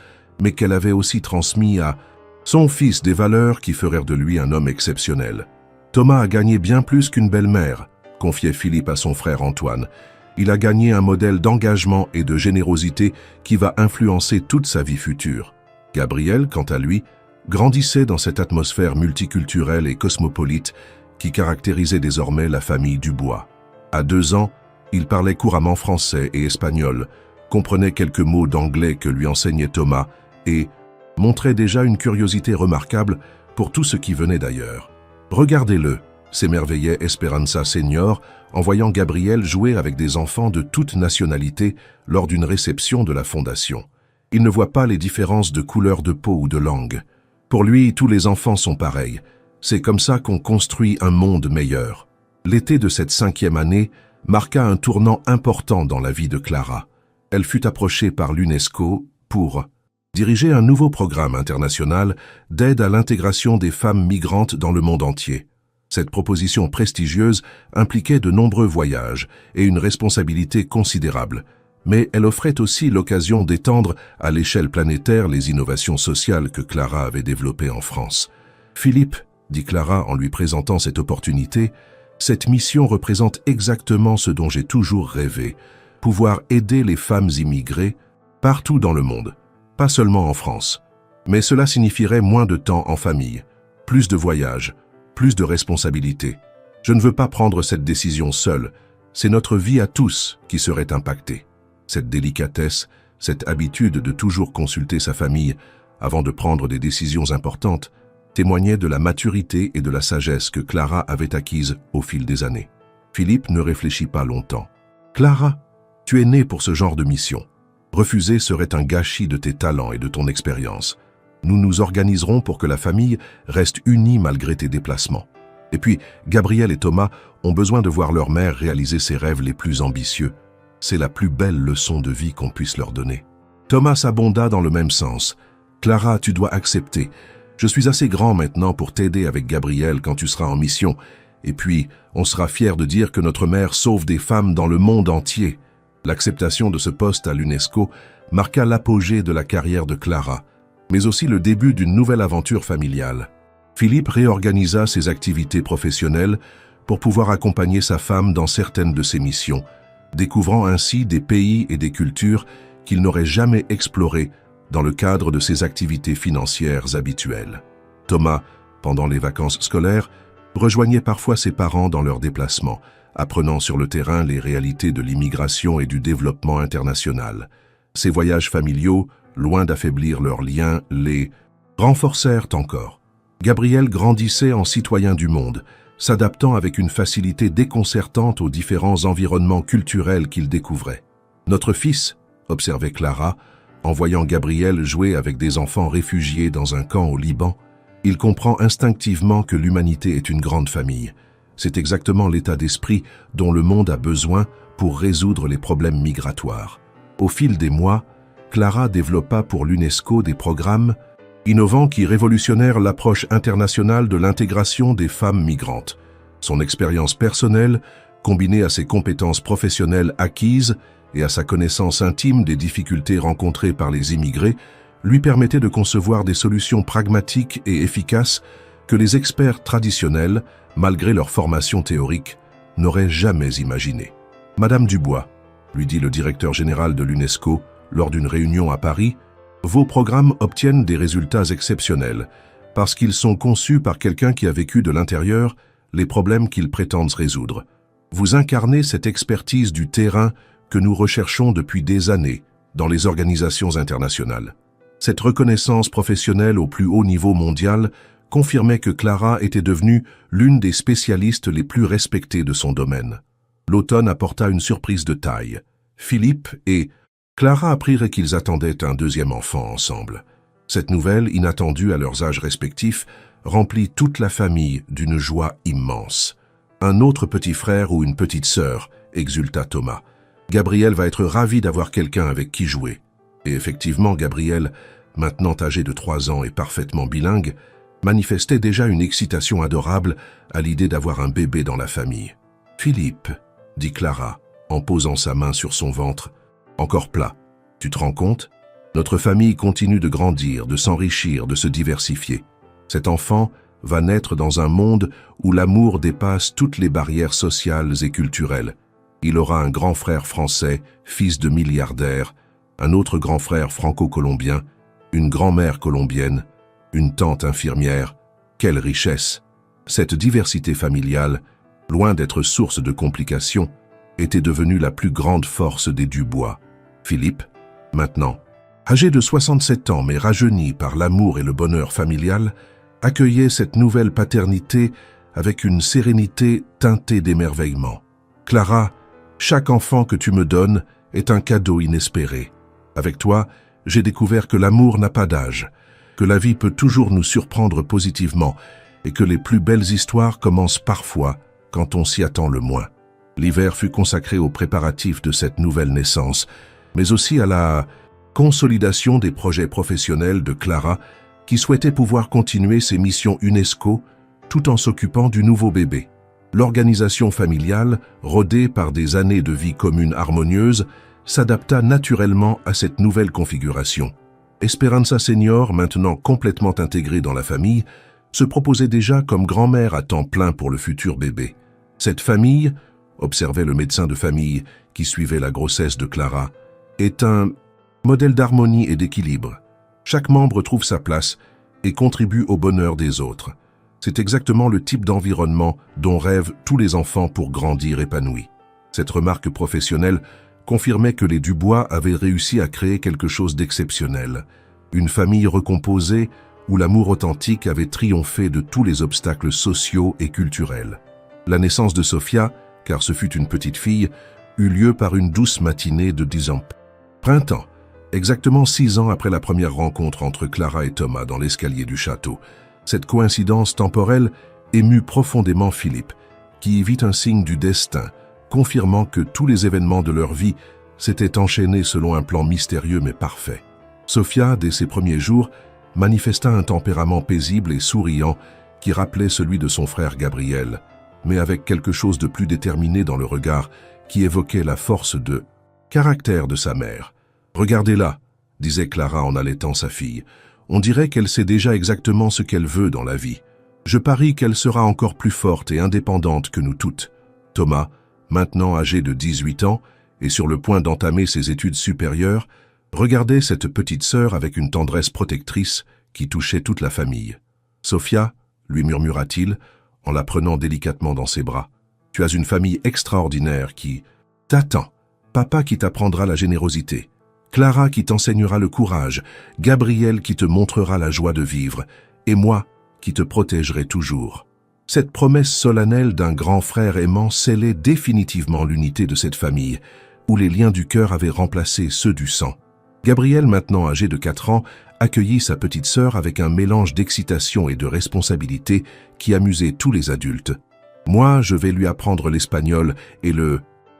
mais qu'elle avait aussi transmis à son fils des valeurs qui feraient de lui un homme exceptionnel. « Thomas a gagné bien plus qu'une belle-mère, » confiait Philippe à son frère Antoine. « Il a gagné un modèle d'engagement et de générosité qui va influencer toute sa vie future. » Gabriel, quant à lui, grandissait dans cette atmosphère multiculturelle et cosmopolite qui caractérisait désormais la famille Dubois. À 2 ans, il parlait couramment français et espagnol, comprenait quelques mots d'anglais que lui enseignait Thomas et montrait déjà une curiosité remarquable pour tout ce qui venait d'ailleurs. « Regardez-le » s'émerveillait Esperanza Senior en voyant Gabriel jouer avec des enfants de toute nationalité lors d'une réception de la Fondation. Il ne voit pas les différences de couleur de peau ou de langue. Pour lui, tous les enfants sont pareils. C'est comme ça qu'on construit un monde meilleur. L'été de cette 5e année marqua un tournant important dans la vie de Clara. Elle fut approchée par l'UNESCO pour diriger un nouveau programme international d'aide à l'intégration des femmes migrantes dans le monde entier. Cette proposition prestigieuse impliquait de nombreux voyages et une responsabilité considérable, mais elle offrait aussi l'occasion d'étendre à l'échelle planétaire les innovations sociales que Clara avait développées en France. « Philippe, » dit Clara en lui présentant cette opportunité, « cette mission représente exactement ce dont j'ai toujours rêvé, pouvoir aider les femmes immigrées partout dans le monde. Pas seulement en France. Mais cela signifierait moins de temps en famille, plus de voyages, plus de responsabilités. Je ne veux pas prendre cette décision seule, c'est notre vie à tous qui serait impactée. » Cette délicatesse, cette habitude de toujours consulter sa famille avant de prendre des décisions importantes, témoignait de la maturité et de la sagesse que Clara avait acquise au fil des années. Philippe ne réfléchit pas longtemps. « Clara, tu es née pour ce genre de mission. Refuser serait un gâchis de tes talents et de ton expérience. Nous nous organiserons pour que la famille reste unie malgré tes déplacements. Et puis, Gabriel et Thomas ont besoin de voir leur mère réaliser ses rêves les plus ambitieux. C'est la plus belle leçon de vie qu'on puisse leur donner. » Thomas abonda dans le même sens. « Clara, tu dois accepter. Je suis assez grand maintenant pour t'aider avec Gabriel quand tu seras en mission. Et puis, on sera fiers de dire que notre mère sauve des femmes dans le monde entier. » L'acceptation de ce poste à l'UNESCO marqua l'apogée de la carrière de Clara, mais aussi le début d'une nouvelle aventure familiale. Philippe réorganisa ses activités professionnelles pour pouvoir accompagner sa femme dans certaines de ses missions, découvrant ainsi des pays et des cultures qu'il n'aurait jamais explorées dans le cadre de ses activités financières habituelles. Thomas, pendant les vacances scolaires, rejoignait parfois ses parents dans leurs déplacements, apprenant sur le terrain les réalités de l'immigration et du développement international. Ces voyages familiaux, loin d'affaiblir leurs liens, les renforcèrent encore. Gabriel grandissait en citoyen du monde, s'adaptant avec une facilité déconcertante aux différents environnements culturels qu'il découvrait. « Notre fils », observait Clara, en voyant Gabriel jouer avec des enfants réfugiés dans un camp au Liban, il comprend instinctivement que l'humanité est une grande famille. C'est exactement l'état d'esprit dont le monde a besoin pour résoudre les problèmes migratoires. Au fil des mois, Clara développa pour l'UNESCO des programmes innovants qui révolutionnèrent l'approche internationale de l'intégration des femmes migrantes. Son expérience personnelle, combinée à ses compétences professionnelles acquises et à sa connaissance intime des difficultés rencontrées par les immigrés, lui permettait de concevoir des solutions pragmatiques et efficaces que les experts traditionnels, malgré leur formation théorique, n'auraient jamais imaginées. « Madame Dubois », lui dit le directeur général de l'UNESCO lors d'une réunion à Paris, « vos programmes obtiennent des résultats exceptionnels parce qu'ils sont conçus par quelqu'un qui a vécu de l'intérieur les problèmes qu'ils prétendent résoudre. Vous incarnez cette expertise du terrain que nous recherchons depuis des années dans les organisations internationales. » Cette reconnaissance professionnelle au plus haut niveau mondial confirmait que Clara était devenue l'une des spécialistes les plus respectées de son domaine. L'automne apporta une surprise de taille. Philippe et Clara apprirent qu'ils attendaient un deuxième enfant ensemble. Cette nouvelle, inattendue à leurs âges respectifs, remplit toute la famille d'une joie immense. « Un autre petit frère ou une petite sœur », exulta Thomas. « Gabriel va être ravi d'avoir quelqu'un avec qui jouer. » Et effectivement, Gabriel, maintenant âgé de 3 ans et parfaitement bilingue, manifestait déjà une excitation adorable à l'idée d'avoir un bébé dans la famille. « Philippe », dit Clara, en posant sa main sur son ventre, encore plat. « Tu te rends compte? Notre famille continue de grandir, de s'enrichir, de se diversifier. Cet enfant va naître dans un monde où l'amour dépasse toutes les barrières sociales et culturelles. Il aura un grand frère français, fils de milliardaire, un autre grand frère franco-colombien, une grand-mère colombienne, une tante infirmière. Quelle richesse! Cette diversité familiale, loin d'être source de complications, était devenue la plus grande force des Dubois. Philippe, maintenant, âgé de 67 ans mais rajeuni par l'amour et le bonheur familial, accueillait cette nouvelle paternité avec une sérénité teintée d'émerveillement. « Clara, chaque enfant que tu me donnes est un cadeau inespéré. Avec toi, j'ai découvert que l'amour n'a pas d'âge, que la vie peut toujours nous surprendre positivement et que les plus belles histoires commencent parfois quand on s'y attend le moins. » L'hiver fut consacré aux préparatifs de cette nouvelle naissance, mais aussi à la consolidation des projets professionnels de Clara, qui souhaitait pouvoir continuer ses missions UNESCO tout en s'occupant du nouveau bébé. L'organisation familiale, rodée par des années de vie commune harmonieuse, s'adapta naturellement à cette nouvelle configuration. Esperanza Senior, maintenant complètement intégrée dans la famille, se proposait déjà comme grand-mère à temps plein pour le futur bébé. Cette famille, observait le médecin de famille qui suivait la grossesse de Clara, est un modèle d'harmonie et d'équilibre. Chaque membre trouve sa place et contribue au bonheur des autres. C'est exactement le type d'environnement dont rêvent tous les enfants pour grandir épanouis. Cette remarque professionnelle confirmait que les Dubois avaient réussi à créer quelque chose d'exceptionnel. Une famille recomposée où l'amour authentique avait triomphé de tous les obstacles sociaux et culturels. La naissance de Sophia, car ce fut une petite fille, eut lieu par une douce matinée de printemps, exactement 6 ans après la première rencontre entre Clara et Thomas dans l'escalier du château. Cette coïncidence temporelle émut profondément Philippe, qui y vit un signe du destin, confirmant que tous les événements de leur vie s'étaient enchaînés selon un plan mystérieux mais parfait. Sophia, dès ses premiers jours, manifesta un tempérament paisible et souriant qui rappelait celui de son frère Gabriel, mais avec quelque chose de plus déterminé dans le regard qui évoquait la force de caractère de sa mère. « Regardez-la », disait Clara en allaitant sa fille. « On dirait qu'elle sait déjà exactement ce qu'elle veut dans la vie. Je parie qu'elle sera encore plus forte et indépendante que nous toutes. » Thomas, maintenant âgé de 18 ans et sur le point d'entamer ses études supérieures, regardait cette petite sœur avec une tendresse protectrice qui touchait toute la famille. « Sophia », lui murmura-t-il, en la prenant délicatement dans ses bras. Tu as une famille extraordinaire qui t'attend. Papa qui t'apprendra la générosité, Clara qui t'enseignera le courage, Gabriel qui te montrera la joie de vivre, et moi qui te protégerai toujours. Cette promesse solennelle d'un grand frère aimant scellait définitivement l'unité de cette famille, où les liens du cœur avaient remplacé ceux du sang. Gabriel, maintenant âgé de 4 ans, accueillit sa petite sœur avec un mélange d'excitation et de responsabilité qui amusait tous les adultes. « Moi, je vais lui apprendre l'espagnol et le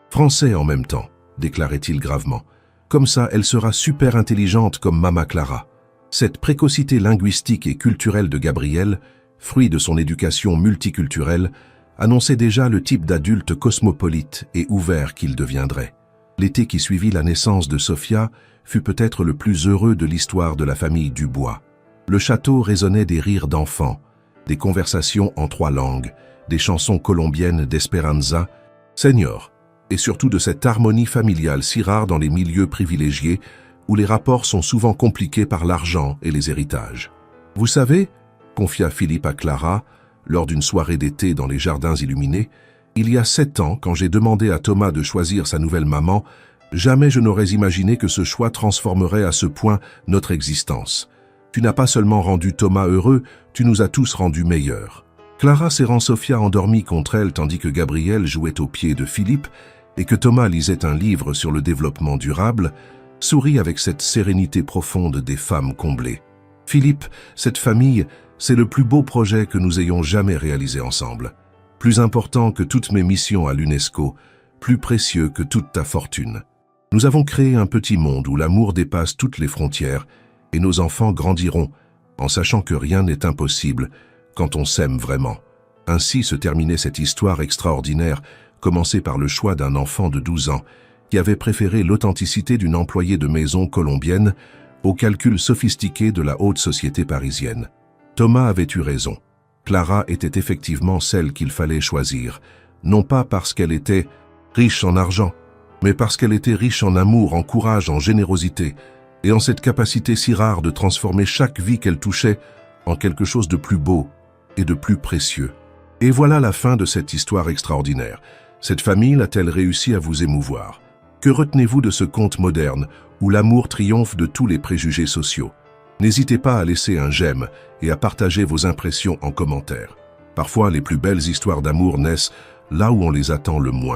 français en même temps », déclarait-il gravement. « Comme ça, elle sera super intelligente comme Mama Clara. » Cette précocité linguistique et culturelle de Gabriel, fruit de son éducation multiculturelle, annonçait déjà le type d'adulte cosmopolite et ouvert qu'il deviendrait. L'été qui suivit la naissance de Sofia fut peut-être le plus heureux de l'histoire de la famille Dubois. Le château résonnait des rires d'enfants, des conversations en 3 langues, des chansons colombiennes d'Esperanza, Señor, et surtout de cette harmonie familiale si rare dans les milieux privilégiés où les rapports sont souvent compliqués par l'argent et les héritages. « Vous savez, » confia Philippe à Clara, lors d'une soirée d'été dans les jardins illuminés, « il y a 7 ans, quand j'ai demandé à Thomas de choisir sa nouvelle maman, jamais je n'aurais imaginé que ce choix transformerait à ce point notre existence. Tu n'as pas seulement rendu Thomas heureux, tu nous as tous rendus meilleurs. » Clara serrant Sofia endormie contre elle tandis que Gabriel jouait aux pieds de Philippe et que Thomas lisait un livre sur le développement durable, sourit avec cette sérénité profonde des femmes comblées. « Philippe, cette famille, c'est le plus beau projet que nous ayons jamais réalisé ensemble. Plus important que toutes mes missions à l'UNESCO, plus précieux que toute ta fortune. Nous avons créé un petit monde où l'amour dépasse toutes les frontières et nos enfants grandiront en sachant que rien n'est impossible quand on s'aime vraiment. » Ainsi se terminait cette histoire extraordinaire, commencée par le choix d'un enfant de 12 ans qui avait préféré l'authenticité d'une employée de maison colombienne au calcul sophistiqué de la haute société parisienne. Thomas avait eu raison. Clara était effectivement celle qu'il fallait choisir, non pas parce qu'elle était riche en argent, mais parce qu'elle était riche en amour, en courage, en générosité, et en cette capacité si rare de transformer chaque vie qu'elle touchait en quelque chose de plus beau et de plus précieux. Et voilà la fin de cette histoire extraordinaire. Cette famille a-t-elle réussi à vous émouvoir? Que retenez-vous de ce conte moderne où l'amour triomphe de tous les préjugés sociaux? N'hésitez pas à laisser un j'aime et à partager vos impressions en commentaire. Parfois, les plus belles histoires d'amour naissent là où on les attend le moins.